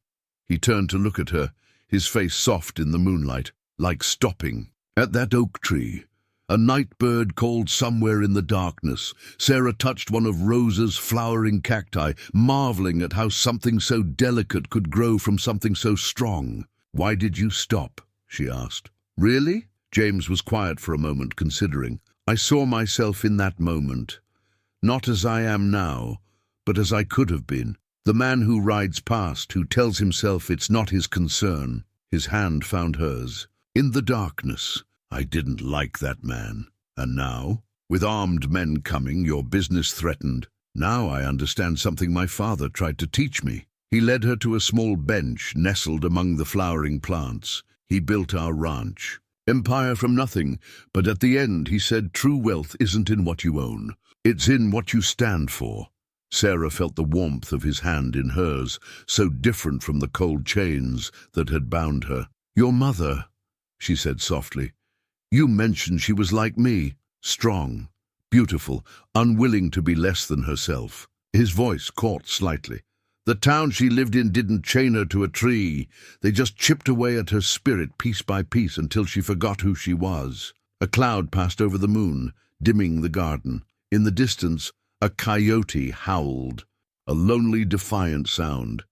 He turned to look at her, his face soft in the moonlight, like stopping. At that oak tree, a night bird called somewhere in the darkness. Sarah touched one of Rosa's flowering cacti, marveling at how something so delicate could grow from something so strong. "Why did you stop?" she asked. "Really?" James was quiet for a moment, considering. "I saw myself in that moment, not as I am now, but as I could have been. The man who rides past, who tells himself it's not his concern." His hand found hers. "In the darkness, I didn't like that man. And now, with armed men coming, your business threatened. Now I understand something my father tried to teach me." He led her to a small bench nestled among the flowering plants. "He built our ranch. Empire from nothing, but at the end he said true wealth isn't in what you own. It's in what you stand for." Sarah felt the warmth of his hand in hers, so different from the cold chains that had bound her. "Your mother," she said softly. "You mentioned she was like me, strong, beautiful, unwilling to be less than herself." His voice caught slightly. "The town she lived in didn't chain her to a tree. They just chipped away at her spirit piece by piece until she forgot who she was." A cloud passed over the moon, dimming the garden. In the distance, a coyote howled, a lonely, defiant sound.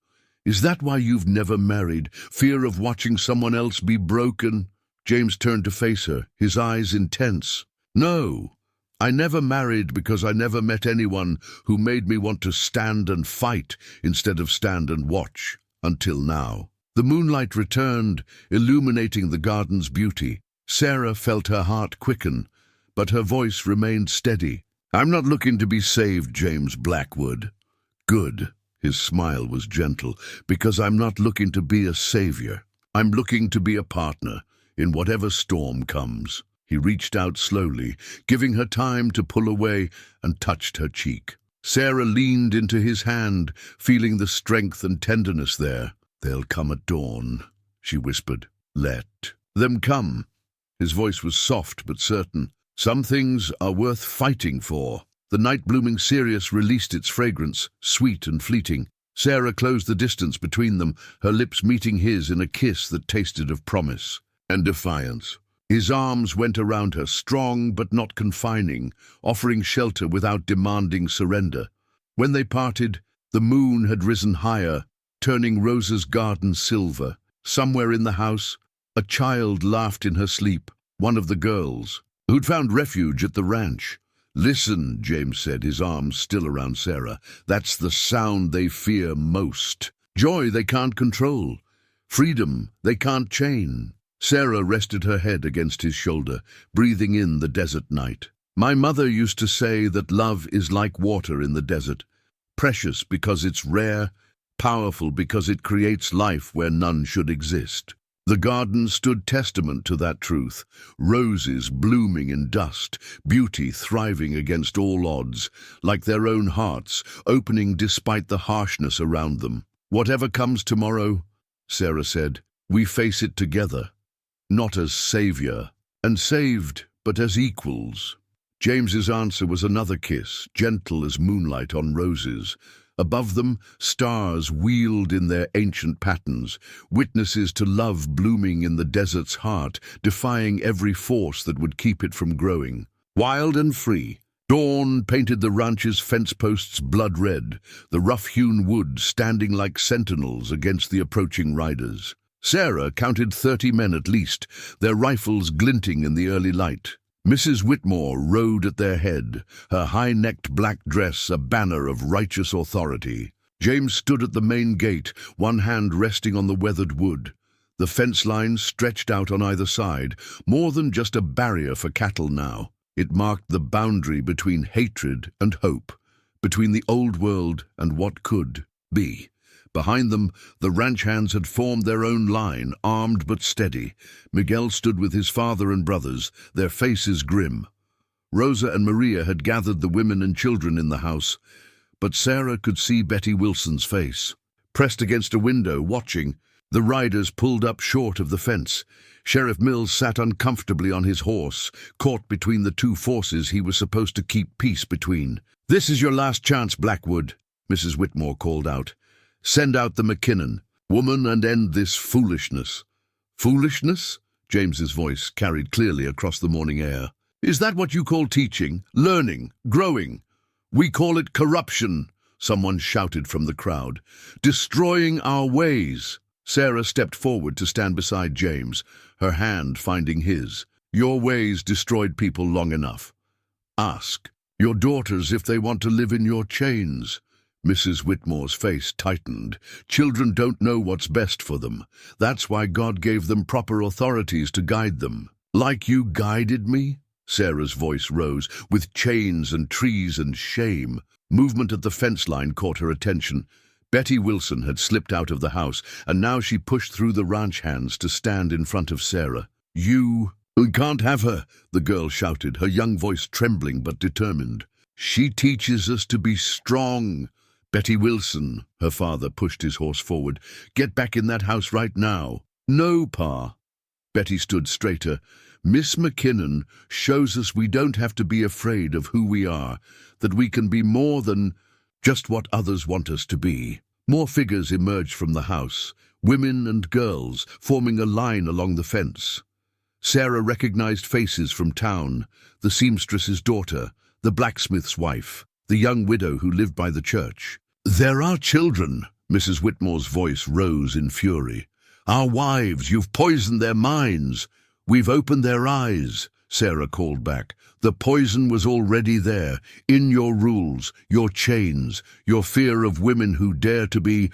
"Is that why you've never married? Fear of watching someone else be broken?" James turned to face her, his eyes intense. "No. I never married because I never met anyone who made me want to stand and fight instead of stand and watch, until now." The moonlight returned, illuminating the garden's beauty. Sarah felt her heart quicken, but her voice remained steady. "I'm not looking to be saved, James Blackwood." "Good." His smile was gentle. "Because I'm not looking to be a savior. I'm looking to be a partner in whatever storm comes." He reached out slowly, giving her time to pull away, and touched her cheek. Sarah leaned into his hand, feeling the strength and tenderness there. "They'll come at dawn," she whispered. "Let them come." His voice was soft but certain. "Some things are worth fighting for." The night-blooming cereus released its fragrance, sweet and fleeting. Sarah closed the distance between them, her lips meeting his in a kiss that tasted of promise and defiance. His arms went around her, strong but not confining, offering shelter without demanding surrender. When they parted, the moon had risen higher, turning Rosa's garden silver. Somewhere in the house, a child laughed in her sleep, one of the girls, who'd found refuge at the ranch. "Listen," James said, his arms still around Sarah. "That's the sound they fear most. Joy they can't control. Freedom they can't chain." Sarah rested her head against his shoulder, breathing in the desert night. "My mother used to say that love is like water in the desert, precious because it's rare, powerful because it creates life where none should exist." The garden stood testament to that truth, roses blooming in dust, beauty thriving against all odds, like their own hearts, opening despite the harshness around them. "Whatever comes tomorrow," Sarah said, "we face it together. Not as savior and saved, but as equals." James's answer was another kiss, gentle as moonlight on roses. Above them, stars wheeled in their ancient patterns, witnesses to love blooming in the desert's heart, defying every force that would keep it from growing. Wild and free, dawn painted the ranch's fence posts blood red, the rough-hewn wood standing like sentinels against the approaching riders. Sarah counted 30 men at least, their rifles glinting in the early light. Mrs. Whitmore rode at their head, her high-necked black dress a banner of righteous authority. James stood at the main gate, one hand resting on the weathered wood. The fence line stretched out on either side, more than just a barrier for cattle now. It marked the boundary between hatred and hope, between the old world and what could be. Behind them, the ranch hands had formed their own line, armed but steady. Miguel stood with his father and brothers, their faces grim. Rosa and Maria had gathered the women and children in the house, but Sarah could see Betty Wilson's face. Pressed against a window, watching, the riders pulled up short of the fence. Sheriff Mills sat uncomfortably on his horse, caught between the two forces he was supposed to keep peace between. "This is your last chance, Blackwood," Mrs. Whitmore called out. "Send out the McKinnon, woman, and end this foolishness." "Foolishness?" James's voice carried clearly across the morning air. "Is that what you call teaching, learning, growing? We call it corruption," someone shouted from the crowd. "Destroying our ways." Sarah stepped forward to stand beside James, her hand finding his. "Your ways destroyed people long enough. Ask your daughters if they want to live in your chains." Mrs. Whitmore's face tightened. "Children don't know what's best for them. That's why God gave them proper authorities to guide them." "Like you guided me?" Sarah's voice rose, with chains and trees and shame. Movement at the fence line caught her attention. Betty Wilson had slipped out of the house, and now she pushed through the ranch hands to stand in front of Sarah. We can't have her," the girl shouted, her young voice trembling but determined. "She teaches us to be strong." "Betty Wilson," her father pushed his horse forward, "get back in that house right now." "No, Pa." Betty stood straighter. "Miss McKinnon shows us we don't have to be afraid of who we are, that we can be more than just what others want us to be." More figures emerged from the house, women and girls, forming a line along the fence. Sarah recognized faces from town, the seamstress's daughter, the blacksmith's wife, the young widow who lived by the church. "There are children," Mrs. Whitmore's voice rose in fury. "Our wives, you've poisoned their minds." "We've opened their eyes," Sarah called back. "The poison was already there, in your rules, your chains, your fear of women who dare to be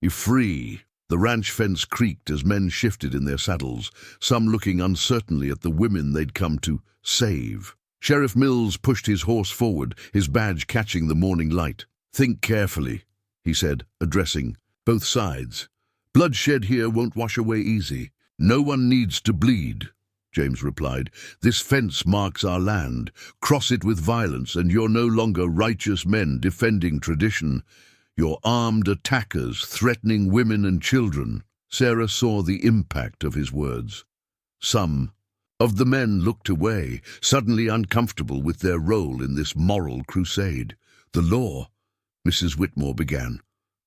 free." The ranch fence creaked as men shifted in their saddles, some looking uncertainly at the women they'd come to save. Sheriff Mills pushed his horse forward, his badge catching the morning light. "Think carefully," he said, addressing both sides. "Bloodshed here won't wash away easy." "No one needs to bleed," James replied. "This fence marks our land. Cross it with violence, and you're no longer righteous men defending tradition. You're armed attackers threatening women and children." Sarah saw the impact of his words. Some of the men looked away, suddenly uncomfortable with their role in this moral crusade. "The law," Mrs. Whitmore began.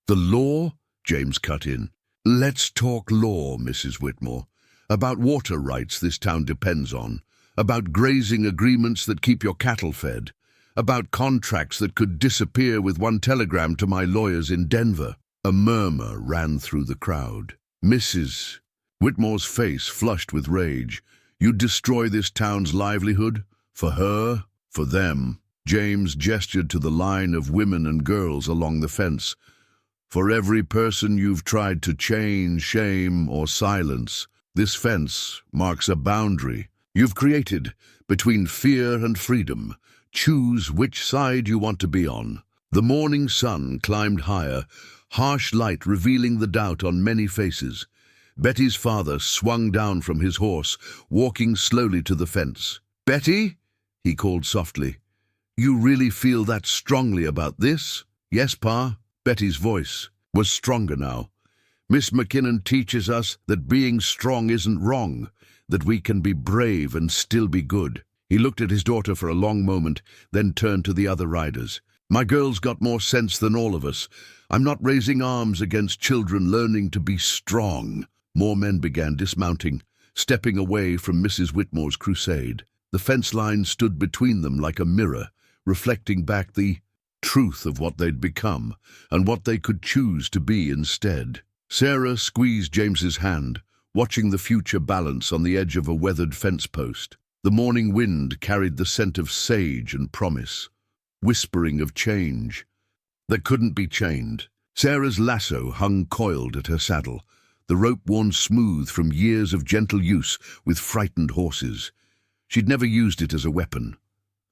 "The law?" James cut in. "Let's talk law, Mrs. Whitmore. About water rights this town depends on. About grazing agreements that keep your cattle fed. About contracts that could disappear with one telegram to my lawyers in Denver." A murmur ran through the crowd. Mrs. Whitmore's face flushed with rage. "You'd destroy this town's livelihood? For her? For them?" James gestured to the line of women and girls along the fence. "For every person you've tried to chain, shame, or silence, this fence marks a boundary you've created between fear and freedom. Choose which side you want to be on." The morning sun climbed higher, harsh light revealing the doubt on many faces. Betty's father swung down from his horse, walking slowly to the fence. "Betty," he called softly, "you really feel that strongly about this?" "Yes, Pa." Betty's voice was stronger now. "Miss McKinnon teaches us that being strong isn't wrong, that we can be brave and still be good." He looked at his daughter for a long moment, then turned to the other riders. "My girl's got more sense than all of us. I'm not raising arms against children learning to be strong." More men began dismounting, stepping away from Mrs. Whitmore's crusade. The fence line stood between them like a mirror, reflecting back the truth of what they'd become and what they could choose to be instead. Sarah squeezed James's hand, watching the future balance on the edge of a weathered fence post. The morning wind carried the scent of sage and promise, whispering of change that couldn't be chained. Sarah's lasso hung coiled at her saddle, the rope worn smooth from years of gentle use with frightened horses. She'd never used it as a weapon,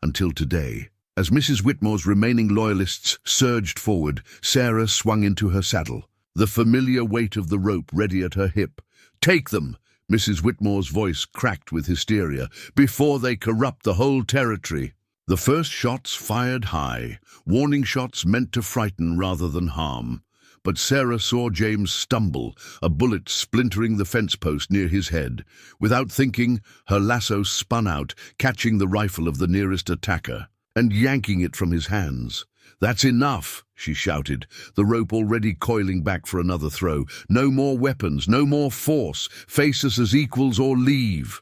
until today. As Mrs. Whitmore's remaining loyalists surged forward, Sarah swung into her saddle, the familiar weight of the rope ready at her hip. "Take them!" Mrs. Whitmore's voice cracked with hysteria. "Before they corrupt the whole territory." The first shots fired high, warning shots meant to frighten rather than harm. But Sarah saw James stumble, a bullet splintering the fence post near his head. Without thinking, her lasso spun out, catching the rifle of the nearest attacker and yanking it from his hands. "That's enough," she shouted, the rope already coiling back for another throw. "No more weapons, no more force. Face us as equals or leave."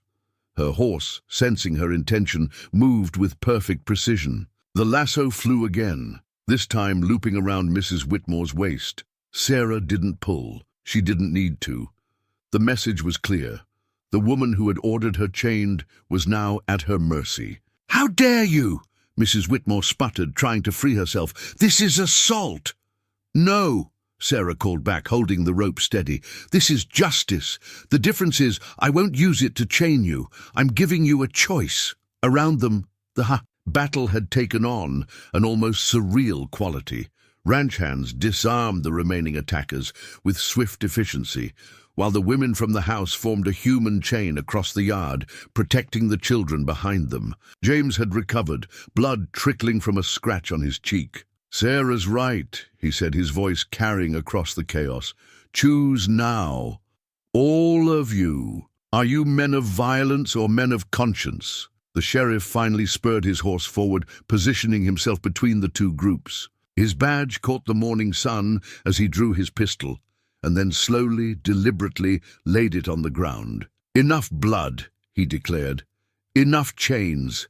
Her horse, sensing her intention, moved with perfect precision. The lasso flew again, this time looping around Mrs. Whitmore's waist. Sarah didn't pull. She didn't need to. The message was clear. The woman who had ordered her chained was now at her mercy. "How dare you?" Mrs. Whitmore sputtered, trying to free herself. "This is assault." "No," Sarah called back, holding the rope steady. "This is justice. The difference is I won't use it to chain you. I'm giving you a choice." Around them, the battle had taken on an almost surreal quality. Ranch hands disarmed the remaining attackers with swift efficiency, while the women from the house formed a human chain across the yard, protecting the children behind them. James had recovered, blood trickling from a scratch on his cheek. "Sarah's right," he said, his voice carrying across the chaos. "Choose now. All of you. Are you men of violence or men of conscience?" The sheriff finally spurred his horse forward, positioning himself between the two groups. His badge caught the morning sun as he drew his pistol, and then slowly, deliberately laid it on the ground. "Enough blood," he declared. "Enough chains.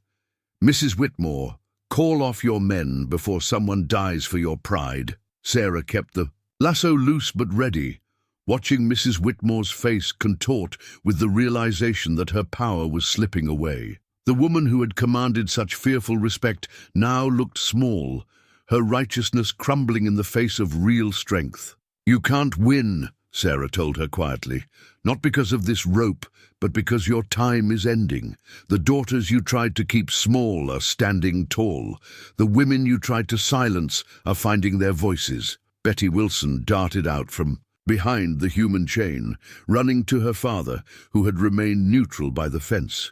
Mrs. Whitmore, call off your men before someone dies for your pride." Sarah kept the lasso loose but ready, watching Mrs. Whitmore's face contort with the realization that her power was slipping away. The woman who had commanded such fearful respect now looked small, her righteousness crumbling in the face of real strength. "You can't win," Sarah told her quietly. "Not because of this rope, but because your time is ending. The daughters you tried to keep small are standing tall. The women you tried to silence are finding their voices." Betty Wilson darted out from behind the human chain, running to her father, who had remained neutral by the fence.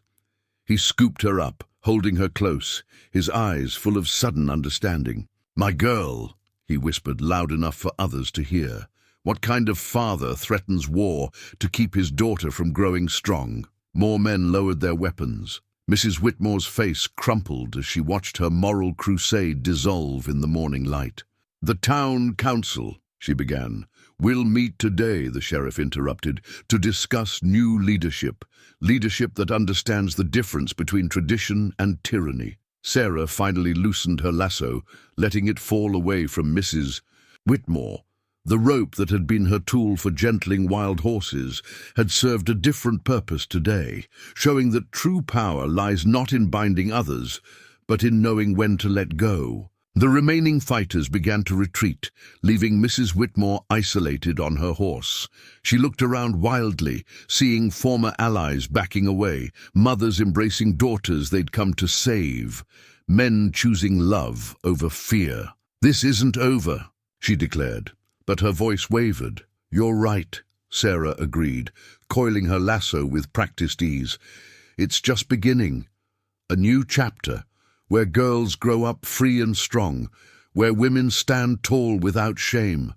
He scooped her up, holding her close, his eyes full of sudden understanding. "My girl," he whispered loud enough for others to hear. "What kind of father threatens war to keep his daughter from growing strong?" More men lowered their weapons. Mrs. Whitmore's face crumpled as she watched her moral crusade dissolve in the morning light. The town council, she began. "We'll meet today," the sheriff interrupted, "to discuss new leadership. Leadership that understands the difference between tradition and tyranny." Sarah finally loosened her lasso, letting it fall away from Mrs. Whitmore. The rope that had been her tool for gentling wild horses had served a different purpose today, showing that true power lies not in binding others, but in knowing when to let go. The remaining fighters began to retreat, leaving Mrs. Whitmore isolated on her horse. She looked around wildly, seeing former allies backing away, mothers embracing daughters they'd come to save, men choosing love over fear. "This isn't over," she declared, but her voice wavered. "You're right," Sarah agreed, coiling her lasso with practiced ease. "It's just beginning. A new chapter, where girls grow up free and strong, where women stand tall without shame,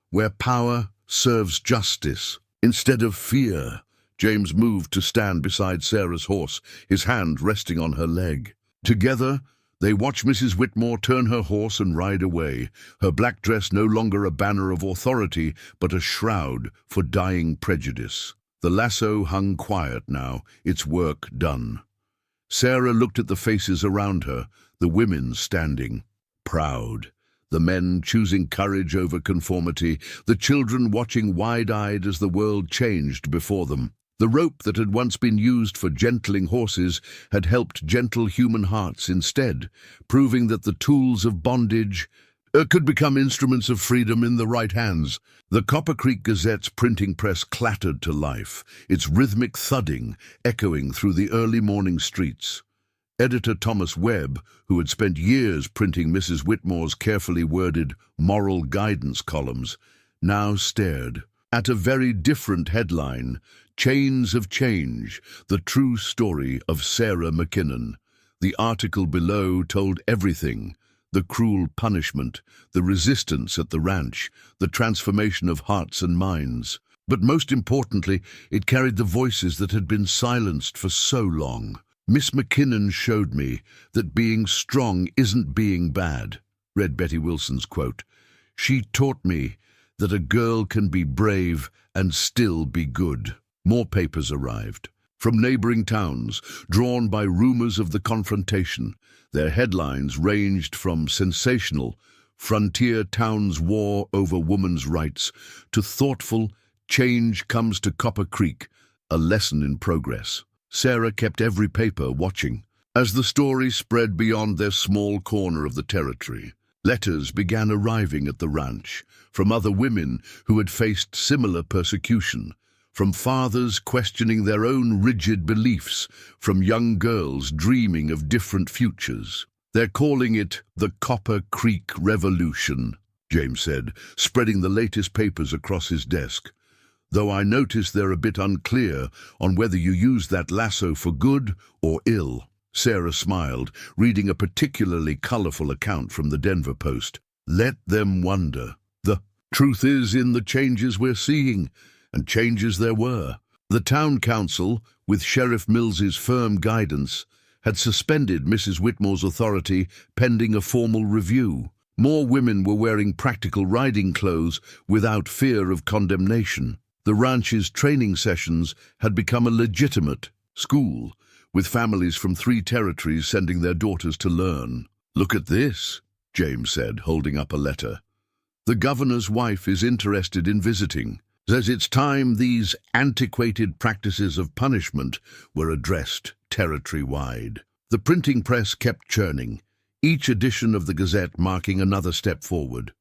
where power serves justice instead of fear." James moved to stand beside Sarah's horse, his hand resting on her leg. Together, they watched Mrs. Whitmore turn her horse and ride away, her black dress no longer a banner of authority, but a shroud for dying prejudice. The lasso hung quiet now, its work done. Sarah looked at the faces around her, the women standing, proud, the men choosing courage over conformity, the children watching wide-eyed as the world changed before them. The rope that had once been used for gentling horses had helped gentle human hearts instead, proving that the tools of bondage could become instruments of freedom in the right hands. The Copper Creek Gazette's printing press clattered to life, its rhythmic thudding echoing through the early morning streets. Editor Thomas Webb, who had spent years printing Mrs. Whitmore's carefully worded moral guidance columns, now stared at a very different headline: "Chains of Change, the true story of Sarah McKinnon." The article below told everything: the cruel punishment, the resistance at the ranch, the transformation of hearts and minds. But most importantly, it carried the voices that had been silenced for so long. "Miss McKinnon showed me that being strong isn't being bad," read Betty Wilson's quote. "She taught me that a girl can be brave and still be good." More papers arrived, from neighboring towns, drawn by rumors of the confrontation. Their headlines ranged from sensational, "Frontier Town's War Over Women's Rights," to thoughtful, "Change Comes to Copper Creek, a Lesson in Progress." Sarah kept every paper watching. As the story spread beyond their small corner of the territory, letters began arriving at the ranch, from other women who had faced similar persecution, from fathers questioning their own rigid beliefs, from young girls dreaming of different futures. "They're calling it the Copper Creek Revolution," James said, spreading the latest papers across his desk. "Though I notice they're a bit unclear on whether you use that lasso for good or ill." Sarah smiled, reading a particularly colorful account from the Denver Post. "Let them wonder. The truth is in the changes we're seeing, and changes there were." The town council, with Sheriff Mills's firm guidance, had suspended Mrs. Whitmore's authority pending a formal review. More women were wearing practical riding clothes without fear of condemnation. The ranch's training sessions had become a legitimate school, with families from 3 territories sending their daughters to learn. "Look at this," James said, holding up a letter. "The governor's wife is interested in visiting. Says it's time these antiquated practices of punishment were addressed territory-wide." The printing press kept churning, each edition of the Gazette marking another step forward.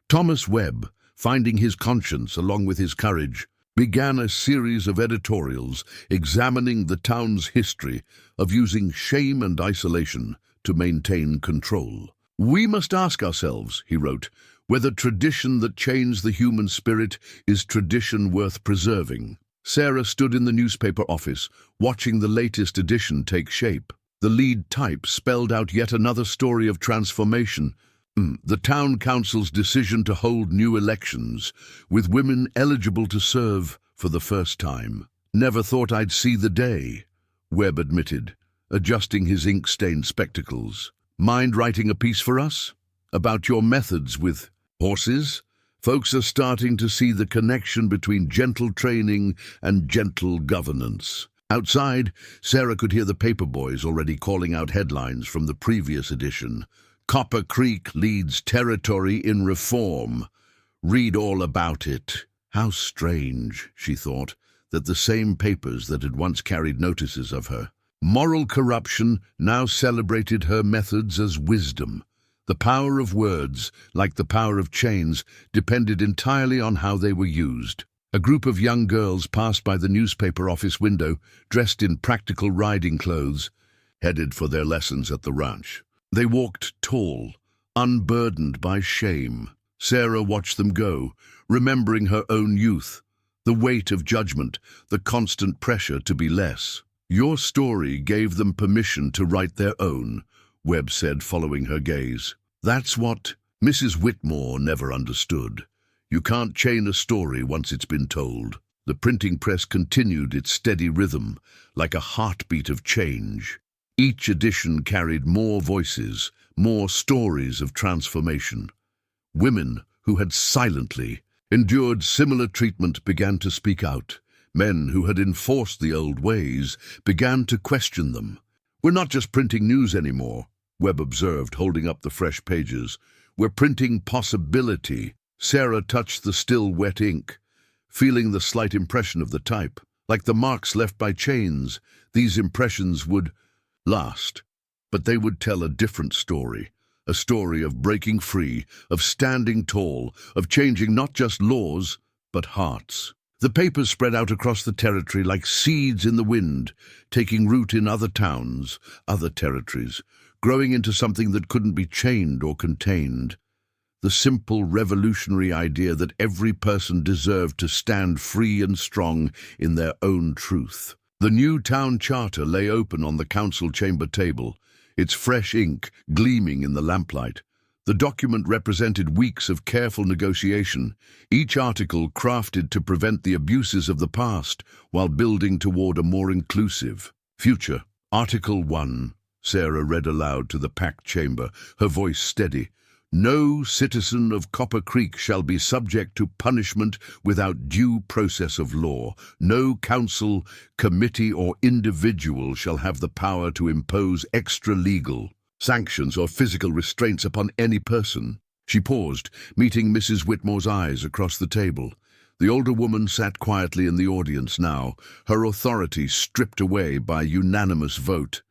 Thomas Webb, finding his conscience along with his courage, began a series of editorials examining the town's history of using shame and isolation to maintain control. "We must ask ourselves," he wrote, "whether tradition that chains the human spirit is tradition worth preserving." Sarah stood in the newspaper office, watching the latest edition take shape. The lead type spelled out yet another story of transformation. The town council's decision to hold new elections, with women eligible to serve for the first time. "Never thought I'd see the day," Webb admitted, adjusting his ink-stained spectacles. "Mind writing a piece for us? About your methods with horses?" Folks are starting to see the connection between gentle training and gentle governance. Outside, Sarah could hear the paper boys already calling out headlines from the previous edition. Copper Creek leads territory in reform. Read all about it. How strange, she thought, that the same papers that had once carried notices of her moral corruption now celebrated her methods as wisdom. The power of words, like the power of chains, depended entirely on how they were used. A group of young girls passed by the newspaper office window, dressed in practical riding clothes, headed for their lessons at the ranch. They walked tall, unburdened by shame. Sarah watched them go, remembering her own youth, the weight of judgment, the constant pressure to be less. Your story gave them permission to write their own, Webb said, following her gaze. That's what Mrs. Whitmore never understood. You can't chain a story once it's been told. The printing press continued its steady rhythm, like a heartbeat of change. Each edition carried more voices, more stories of transformation. Women who had silently endured similar treatment began to speak out. Men who had enforced the old ways began to question them. We're not just printing news anymore, Webb observed, holding up the fresh pages. We're printing possibility. Sarah touched the still wet ink, feeling the slight impression of the type. Like the marks left by chains, these impressions would last. But they would tell a different story. A story of breaking free, of standing tall, of changing not just laws, but hearts. The papers spread out across the territory like seeds in the wind, taking root in other towns, other territories, growing into something that couldn't be chained or contained. The simple revolutionary idea that every person deserved to stand free and strong in their own truth. The new town charter lay open on the council chamber table, its fresh ink gleaming in the lamplight. The document represented weeks of careful negotiation, each article crafted to prevent the abuses of the past while building toward a more inclusive future. Article 1, Sarah read aloud to the packed chamber, her voice steady. No citizen of Copper Creek shall be subject to punishment without due process of law. No council, committee, or individual shall have the power to impose extra-legal sanctions or physical restraints upon any person. She paused, meeting Mrs. Whitmore's eyes across the table. The older woman sat quietly in the audience now, her authority stripped away by unanimous vote.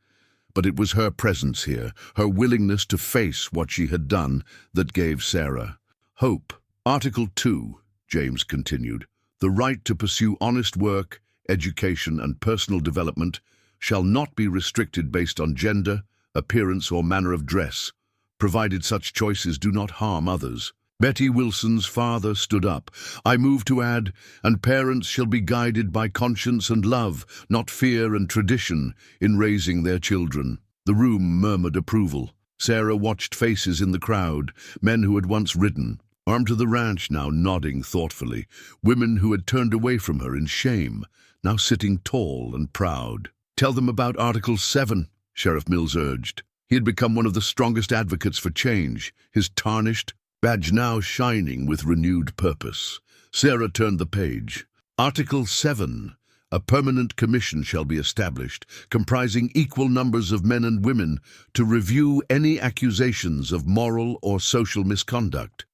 But it was her presence here, her willingness to face what she had done, that gave Sarah hope. Article 2, James continued, the right to pursue honest work, education, and personal development shall not be restricted based on gender, appearance, or manner of dress, provided such choices do not harm others. Betty Wilson's father stood up. I move to add, and parents shall be guided by conscience and love, not fear and tradition, in raising their children. The room murmured approval. Sarah watched faces in the crowd, men who had once ridden, armed to the ranch, now nodding thoughtfully, women who had turned away from her in shame, now sitting tall and proud. Tell them about Article 7, Sheriff Mills urged. He had become one of the strongest advocates for change, his tarnished badge now shining with renewed purpose. Sarah turned the page. Article 7. A permanent commission shall be established, comprising equal numbers of men and women, to review any accusations of moral or social misconduct.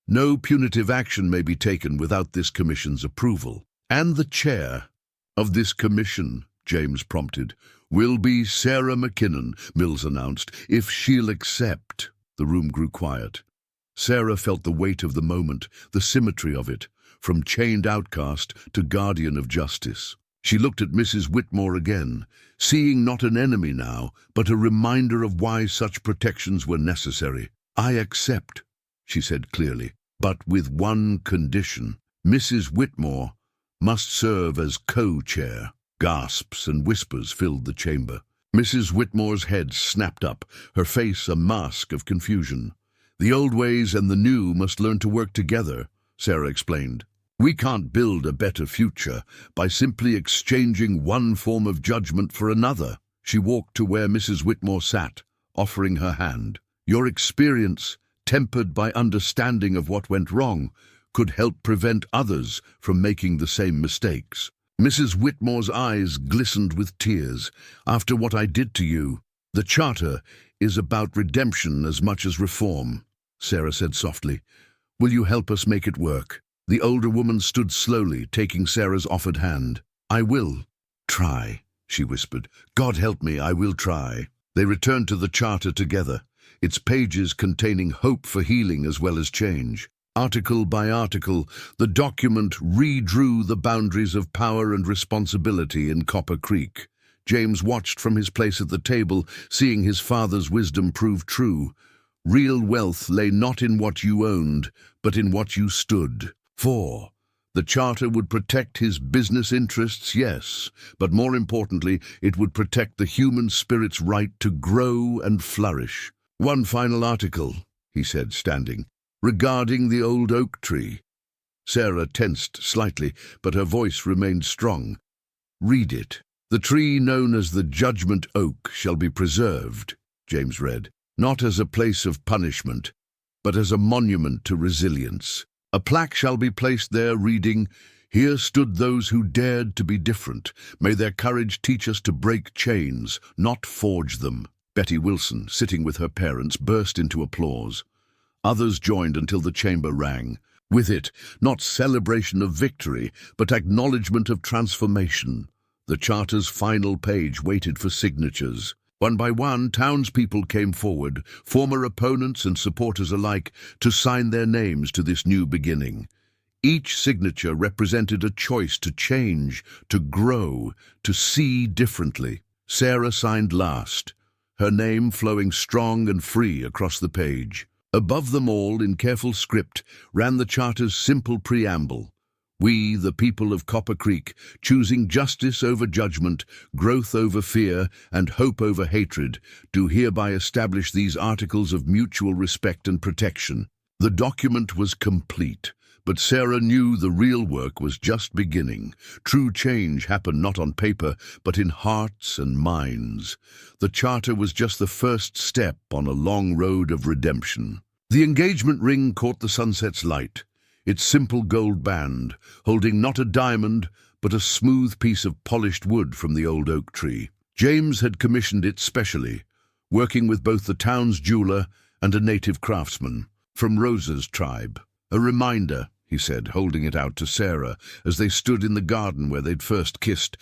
No punitive action may be taken without this commission's approval. And the chair of this commission, James prompted, will be Sarah McKinnon, Mills announced, if she'll accept. The room grew quiet. Sarah felt the weight of the moment, the symmetry of it, from chained outcast to guardian of justice. She looked at Mrs. Whitmore again, seeing not an enemy now, but a reminder of why such protections were necessary. I accept, she said clearly, but with one condition. Mrs. Whitmore must serve as co-chair. Gasps and whispers filled the chamber. Mrs. Whitmore's head snapped up, her face a mask of confusion. The old ways and the new must learn to work together, Sarah explained. We can't build a better future by simply exchanging one form of judgment for another. She walked to where Mrs. Whitmore sat, offering her hand. Your experience, tempered by understanding of what went wrong, could help prevent others from making the same mistakes. Mrs. Whitmore's eyes glistened with tears. After what I did to you, the charter is about redemption as much as reform, Sarah said softly. Will you help us make it work? The older woman stood slowly, taking Sarah's offered hand. I will try, she whispered. God help me, I will try. They returned to the charter together, its pages containing hope for healing as well as change. Article by article, the document redrew the boundaries of power and responsibility in Copper Creek. James watched from his place at the table, seeing his father's wisdom prove true. Real wealth lay not in what you owned, but in what you stood for. The charter would protect his business interests, yes, but more importantly, it would protect the human spirit's right to grow and flourish. One final article, he said, standing, regarding the old oak tree. Sarah tensed slightly, but her voice remained strong. Read it. The tree known as the Judgment Oak shall be preserved, James read, not as a place of punishment, but as a monument to resilience. A plaque shall be placed there reading, Here stood those who dared to be different. May their courage teach us to break chains, not forge them. Betty Wilson, sitting with her parents, burst into applause. Others joined until the chamber rang. With it, not celebration of victory, but acknowledgement of transformation. The charter's final page waited for signatures. One by one, townspeople came forward, former opponents and supporters alike, to sign their names to this new beginning. Each signature represented a choice to change, to grow, to see differently. Sarah signed last, her name flowing strong and free across the page. Above them all, in careful script, ran the charter's simple preamble. We, the people of Copper Creek, choosing justice over judgment, growth over fear, and hope over hatred, do hereby establish these articles of mutual respect and protection. The document was complete, but Sarah knew the real work was just beginning. True change happened not on paper, but in hearts and minds. The charter was just the first step on a long road of redemption. The engagement ring caught the sunset's light, its simple gold band, holding not a diamond, but a smooth piece of polished wood from the old oak tree. James had commissioned it specially, working with both the town's jeweler and a native craftsman from Rosa's tribe. A reminder, he said, holding it out to Sarah as they stood in the garden where they'd first kissed,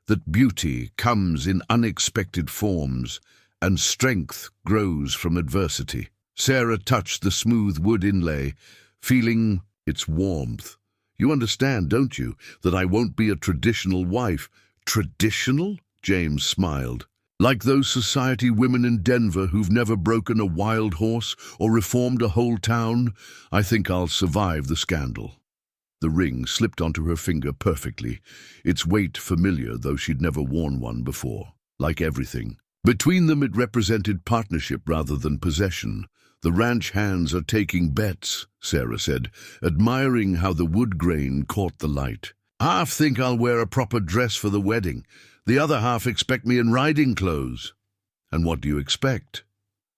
that beauty comes in unexpected forms and strength grows from adversity. Sarah touched the smooth wood inlay, feeling its warmth. You understand, don't you, that I won't be a traditional wife? Traditional? James smiled. Like those society women in Denver who've never broken a wild horse or reformed a whole town, I think I'll survive the scandal. The ring slipped onto her finger perfectly, its weight familiar, though she'd never worn one before. Like everything. Between them it represented partnership rather than possession. The ranch hands are taking bets, Sarah said, admiring how the wood grain caught the light. Half think I'll wear a proper dress for the wedding. The other half expect me in riding clothes. And what do you expect?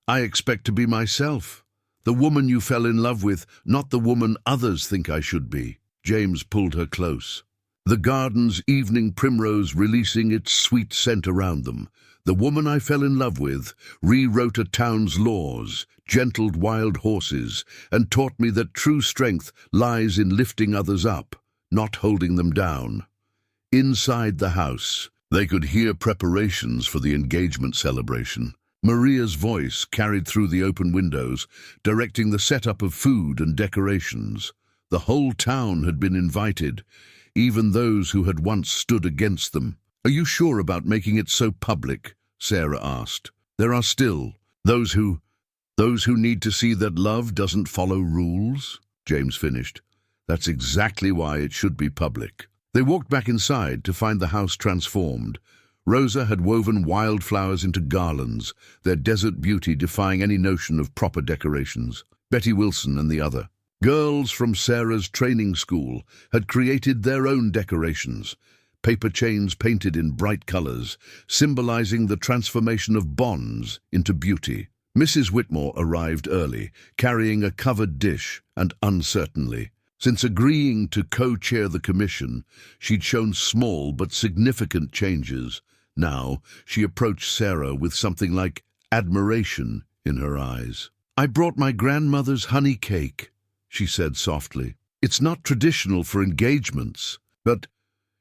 I expect to be myself. The woman you fell in love with, not the woman others think I should be. James pulled her close. The garden's evening primrose releasing its sweet scent around them. The woman I fell in love with rewrote a town's laws, gentled wild horses, and taught me that true strength lies in lifting others up, not holding them down. Inside the house, they could hear preparations for the engagement celebration. Maria's voice carried through the open windows, directing the setup of food and decorations. The whole town had been invited, even those who had once stood against them. Are you sure about making it so public? Sarah asked. There are still those who need to see that love doesn't follow rules, James finished. That's exactly why it should be public. They walked back inside to find the house transformed. Rosa had woven wildflowers into garlands, their desert beauty defying any notion of proper decorations. Betty Wilson and the other girls from Sarah's training school had created their own decorations, paper chains painted in bright colors, symbolizing the transformation of bonds into beauty. Mrs. Whitmore arrived early, carrying a covered dish, and uncertainly. Since agreeing to co-chair the commission, she'd shown small but significant changes. Now, she approached Sarah with something like admiration in her eyes. "I brought my grandmother's honey cake," she said softly. "It's not traditional for engagements, but—"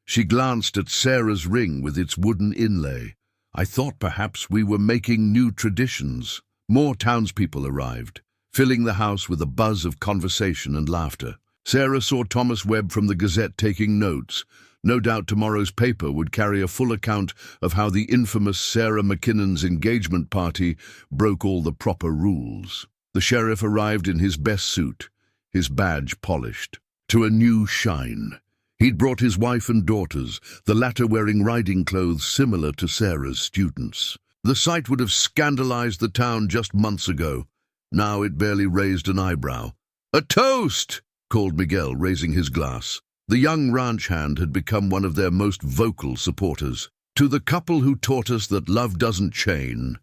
She glanced at Sarah's ring with its wooden inlay. "I thought perhaps we were making new traditions." More townspeople arrived, filling the house with a buzz of conversation and laughter. Sarah saw Thomas Webb from the Gazette taking notes. No doubt tomorrow's paper would carry a full account of how the infamous Sarah McKinnon's engagement party broke all the proper rules. The sheriff arrived in his best suit, his badge polished to a new shine. He'd brought his wife and daughters, the latter wearing riding clothes similar to Sarah's students. The sight would have scandalized the town just months ago. Now it barely raised an eyebrow. "A toast!" called Miguel, raising his glass. The young ranch hand had become one of their most vocal supporters. "To the couple who taught us that love doesn't chain,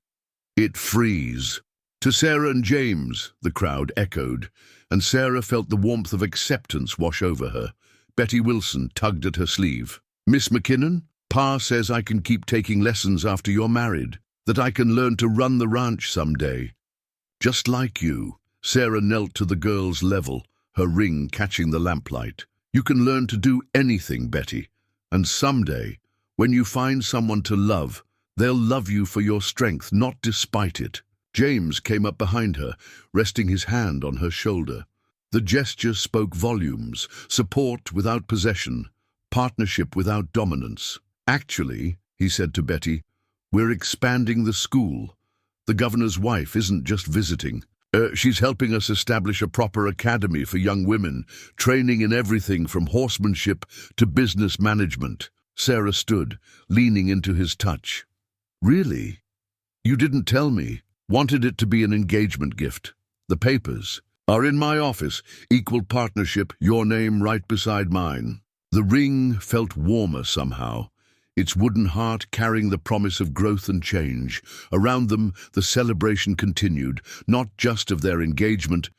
it frees." "To Sarah and James," the crowd echoed, and Sarah felt the warmth of acceptance wash over her. Betty Wilson tugged at her sleeve. "Miss McKinnon, Pa says I can keep taking lessons after you're married, that I can learn to run the ranch someday. Just like you." Sarah knelt to the girl's level, her ring catching the lamplight. "You can learn to do anything, Betty, and someday, when you find someone to love, they'll love you for your strength, not despite it." James came up behind her, resting his hand on her shoulder. The gesture spoke volumes: support without possession, partnership without dominance. "Actually," he said to Betty, "we're expanding the school. The governor's wife isn't just visiting. She's helping us establish a proper academy for young women, training in everything from horsemanship to business management." Sarah stood, leaning into his touch. "Really? You didn't tell me. Wanted it to be an engagement gift. The papers are in my office. Equal partnership, your name right beside mine." The ring felt warmer somehow, its wooden heart carrying the promise of growth and change. Around them, the celebration continued, not just of their engagement,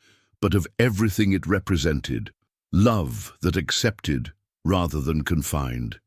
but of everything it represented. Love that accepted rather than confined.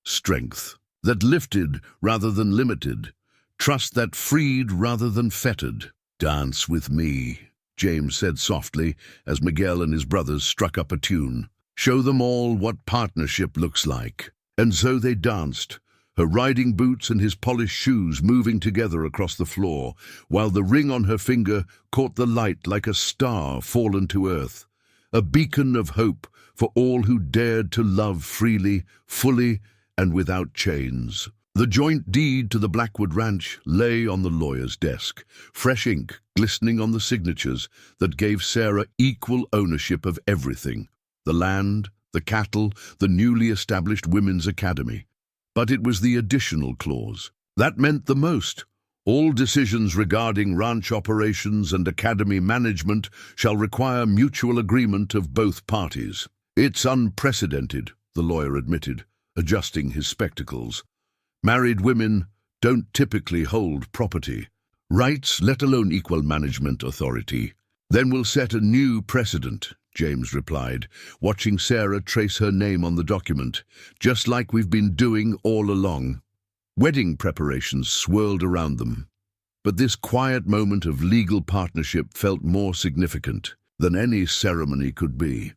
Strength that lifted rather than limited. Trust that freed rather than fettered. "Dance with me," James said softly as Miguel and his brothers struck up a tune. "Show them all what partnership looks like." And so they danced, her riding boots and his polished shoes moving together across the floor, while the ring on her finger caught the light like a star fallen to earth, a beacon of hope for all who dared to love freely, fully, and without chains. The joint deed to the Blackwood Ranch lay on the lawyer's desk, fresh ink glistening on the signatures that gave Sarah equal ownership of everything: the land, the cattle, the newly established women's academy. But it was the additional clause that meant the most. "All decisions regarding ranch operations and academy management shall require mutual agreement of both parties." "It's unprecedented," the lawyer admitted, adjusting his spectacles. "Married women don't typically hold property rights, let alone equal management authority." "Then we'll set a new precedent," James replied, watching Sarah trace her name on the document, "just like we've been doing all along." Wedding preparations swirled around them, but this quiet moment of legal partnership felt more significant than any ceremony could be.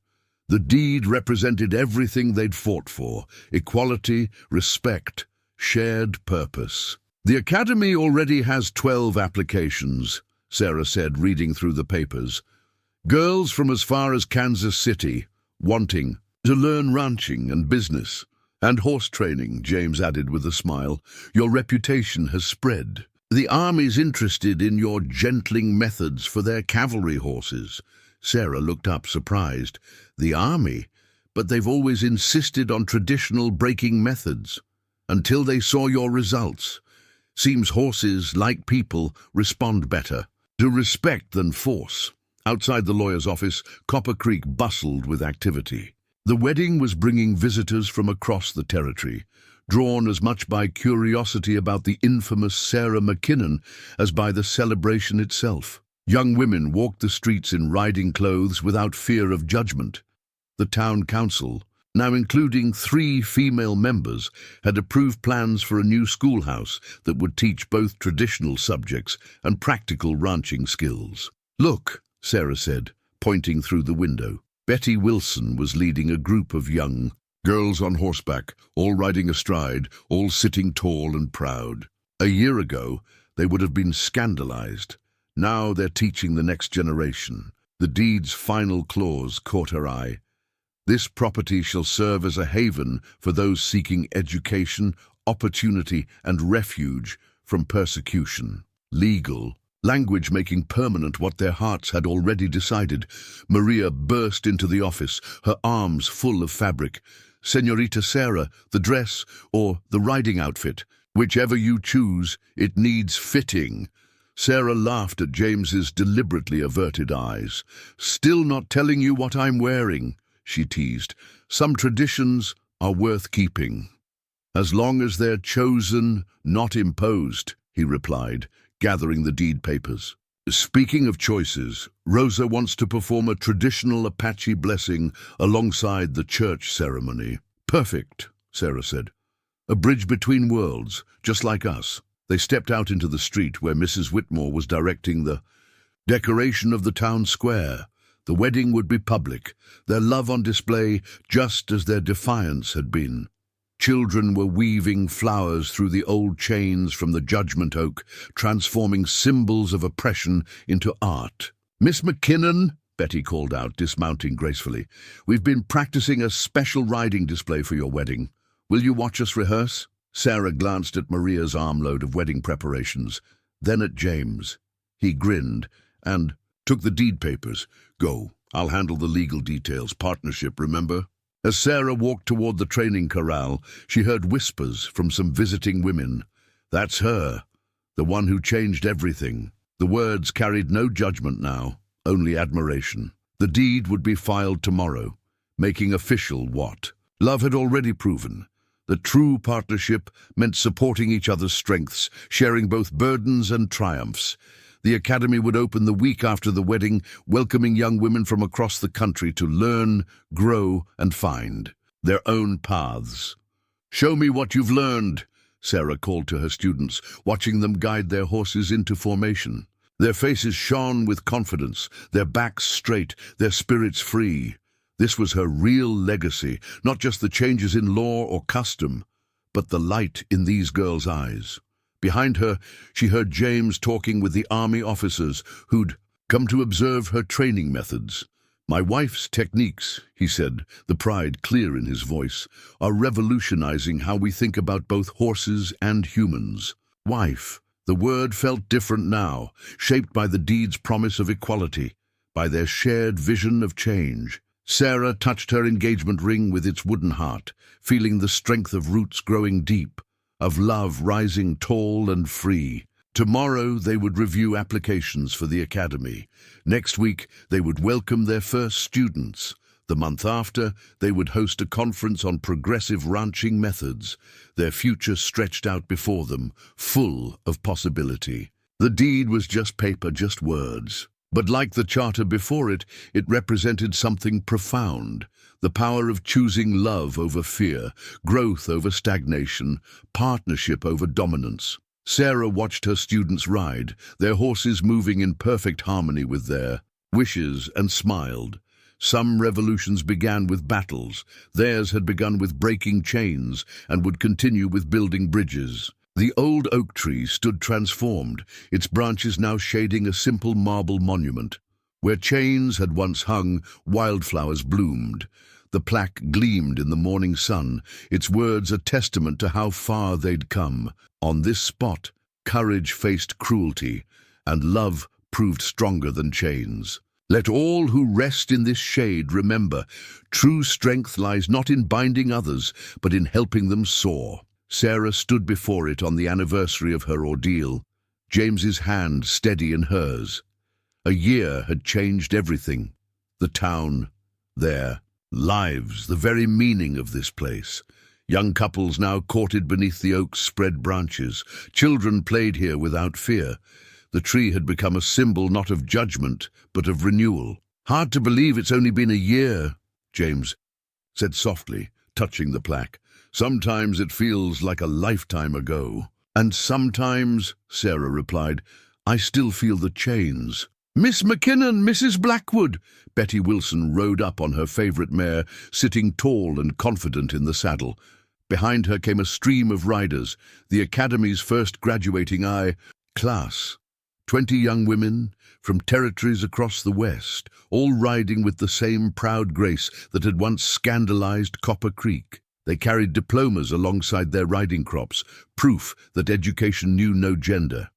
The deed represented everything they'd fought for: equality, respect, shared purpose. "The Academy already has 12 applications," Sarah said, reading through the papers. "Girls from as far as Kansas City, wanting to learn ranching and business. And horse training," James added with a smile. "Your reputation has spread. The Army's interested in your gentling methods for their cavalry horses." Sarah looked up, surprised. "The Army? But they've always insisted on traditional breaking methods. Until they saw your results. Seems horses, like people, respond better to respect than force." Outside the lawyer's office, Copper Creek bustled with activity. The wedding was bringing visitors from across the territory, drawn as much by curiosity about the infamous Sarah McKinnon as by the celebration itself. Young women walked the streets in riding clothes without fear of judgment. The town council, now including 3 female members, had approved plans for a new schoolhouse that would teach both traditional subjects and practical ranching skills. "Look," Sarah said, pointing through the window. Betty Wilson was leading a group of young girls on horseback, all riding astride, all sitting tall and proud. A year ago, they would have been scandalized. Now they're teaching the next generation. The deed's final clause caught her eye. "This property shall serve as a haven for those seeking education, opportunity, and refuge from persecution." Legal language making permanent what their hearts had already decided. Maria burst into the office, her arms full of fabric. "Señorita Sarah, the dress or the riding outfit, whichever you choose, it needs fitting." Sarah laughed at James's deliberately averted eyes. "Still not telling you what I'm wearing," she teased. "Some traditions are worth keeping." "As long as they're chosen, not imposed," he replied, gathering the deed papers. "Speaking of choices, Rosa wants to perform a traditional Apache blessing alongside the church ceremony." "Perfect," Sarah said. "A bridge between worlds, just like us." They stepped out into the street where Mrs. Whitmore was directing the decoration of the town square. The wedding would be public, their love on display just as their defiance had been. Children were weaving flowers through the old chains from the judgment oak, transforming symbols of oppression into art. "Miss McKinnon," Betty called out, dismounting gracefully, "we've been practicing a special riding display for your wedding. Will you watch us rehearse?" Sarah glanced at Maria's armload of wedding preparations, then at James. He grinned and took the deed papers. "Go. I'll handle the legal details. Partnership, remember?" As Sarah walked toward the training corral, she heard whispers from some visiting women. "That's her, the one who changed everything." The words carried no judgment now, only admiration. The deed would be filed tomorrow, making official what love had already proven. The true partnership meant supporting each other's strengths, sharing both burdens and triumphs. The academy would open the week after the wedding, welcoming young women from across the country to learn, grow, and find their own paths. "Show me what you've learned," Sarah called to her students, watching them guide their horses into formation. Their faces shone with confidence, their backs straight, their spirits free. This was her real legacy, not just the changes in law or custom, but the light in these girls' eyes. Behind her, she heard James talking with the army officers who'd come to observe her training methods. "My wife's techniques," he said, the pride clear in his voice, "are revolutionizing how we think about both horses and humans." Wife. The word felt different now, shaped by the deed's promise of equality, by their shared vision of change. Sarah touched her engagement ring with its wooden heart, feeling the strength of roots growing deep, of love rising tall and free. Tomorrow they would review applications for the academy. Next week they would welcome their first students. The month after, they would host a conference on progressive ranching methods, their future stretched out before them, full of possibility. The deed was just paper, just words. But like the charter before it, it represented something profound. The power of choosing love over fear, growth over stagnation, partnership over dominance. Sarah watched her students ride, their horses moving in perfect harmony with their wishes, and smiled. Some revolutions began with battles. Theirs had begun with breaking chains and would continue with building bridges. The old oak tree stood transformed, its branches now shading a simple marble monument. Where chains had once hung, wildflowers bloomed. The plaque gleamed in the morning sun, its words a testament to how far they'd come. On this spot, courage faced cruelty, and love proved stronger than chains. Let all who rest in this shade remember, true strength lies not in binding others, but in helping them soar. Sarah stood before it on the anniversary of her ordeal, James's hand steady in hers. A year had changed everything. The town, their lives, the very meaning of this place. Young couples now courted beneath the oak's spread branches. Children played here without fear. The tree had become a symbol not of judgment, but of renewal. "Hard to believe it's only been a year," James said softly, touching the plaque. "Sometimes it feels like a lifetime ago." "And sometimes," Sarah replied, "I still feel the chains." "Miss McKinnon, Mrs. Blackwood!" Betty Wilson rode up on her favourite mare, sitting tall and confident in the saddle. Behind her came a stream of riders, the Academy's first graduating class. 20 young women from territories across the West, all riding with the same proud grace that had once scandalized Copper Creek. They carried diplomas alongside their riding crops, proof that education knew no gender.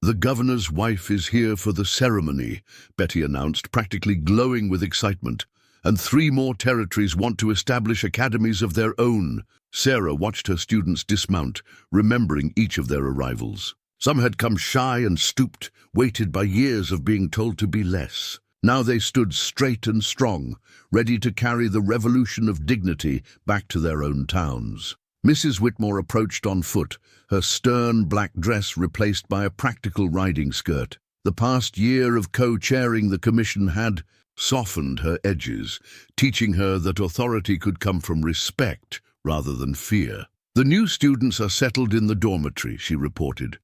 "The governor's wife is here for the ceremony," Betty announced, practically glowing with excitement. "And 3 more territories want to establish academies of their own." Sarah watched her students dismount, remembering each of their arrivals. Some had come shy and stooped, weighted by years of being told to be less. Now they stood straight and strong, ready to carry the revolution of dignity back to their own towns. Mrs. Whitmore approached on foot, her stern black dress replaced by a practical riding skirt. The past year of co-chairing the commission had softened her edges, teaching her that authority could come from respect rather than fear. "The new students are settled in the dormitory," she reported.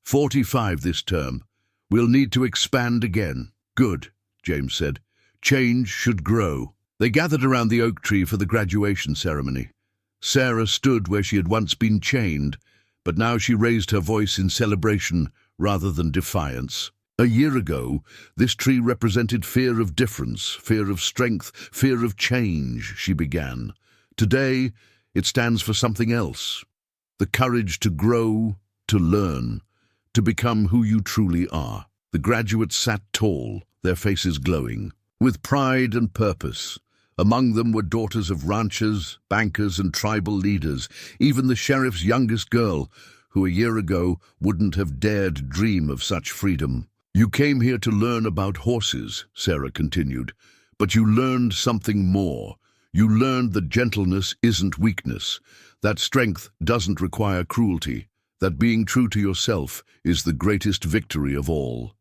45 this term. "We'll need to expand again." "Good," James said. "Change should grow." They gathered around the oak tree for the graduation ceremony. Sarah stood where she had once been chained, but now she raised her voice in celebration rather than defiance. A year ago, this tree represented fear of difference, fear of strength, fear of change, she began. Today, it stands for something else. The courage to grow, to learn, to become who you truly are. The graduates sat tall, their faces glowing, with pride and purpose. Among them were daughters of ranchers, bankers, and tribal leaders, even the sheriff's youngest girl, who a year ago wouldn't have dared dream of such freedom. "You came here to learn about horses," Sarah continued, "but you learned something more. You learned that gentleness isn't weakness, that strength doesn't require cruelty, that being true to yourself is the greatest victory of all."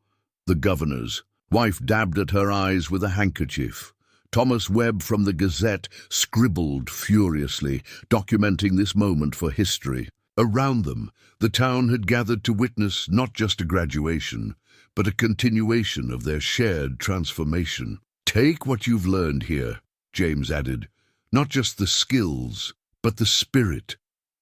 The governor's wife dabbed at her eyes with a handkerchief. Thomas Webb from the Gazette scribbled furiously, documenting this moment for history. Around them, the town had gathered to witness not just a graduation, but a continuation of their shared transformation. "Take what you've learned here," James added, "not just the skills, but the spirit.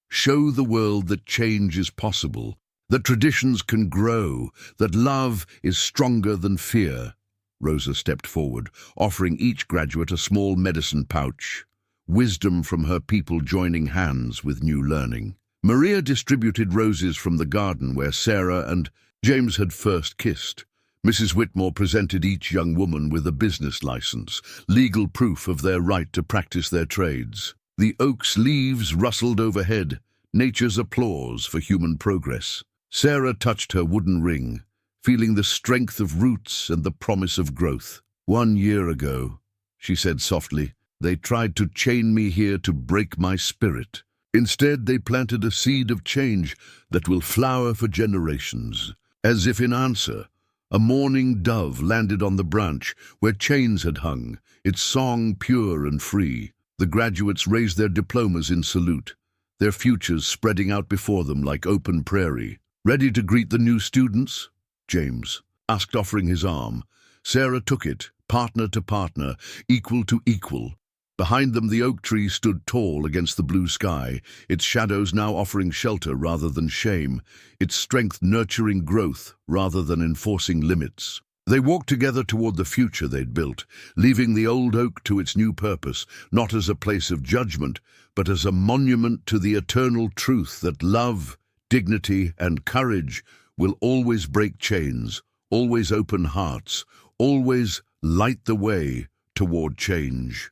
Show the world that change is possible, that traditions can grow, that love is stronger than fear." Rosa stepped forward, offering each graduate a small medicine pouch, wisdom from her people joining hands with new learning. Maria distributed roses from the garden where Sarah and James had first kissed. Mrs. Whitmore presented each young woman with a business license, legal proof of their right to practice their trades. The oak's leaves rustled overhead, nature's applause for human progress. Sarah touched her wooden ring, feeling the strength of roots and the promise of growth. "1 year ago," she said softly, "they tried to chain me here to break my spirit. Instead, they planted a seed of change that will flower for generations." As if in answer, a mourning dove landed on the branch where chains had hung, its song pure and free. The graduates raised their diplomas in salute, their futures spreading out before them like open prairie. "Ready to greet the new students?" James asked, offering his arm. Sarah took it, partner to partner, equal to equal. Behind them the oak tree stood tall against the blue sky, its shadows now offering shelter rather than shame, its strength nurturing growth rather than enforcing limits. They walked together toward the future they'd built, leaving the old oak to its new purpose, not as a place of judgment, but as a monument to the eternal truth that love, dignity, and courage will always break chains, always open hearts, always light the way toward change.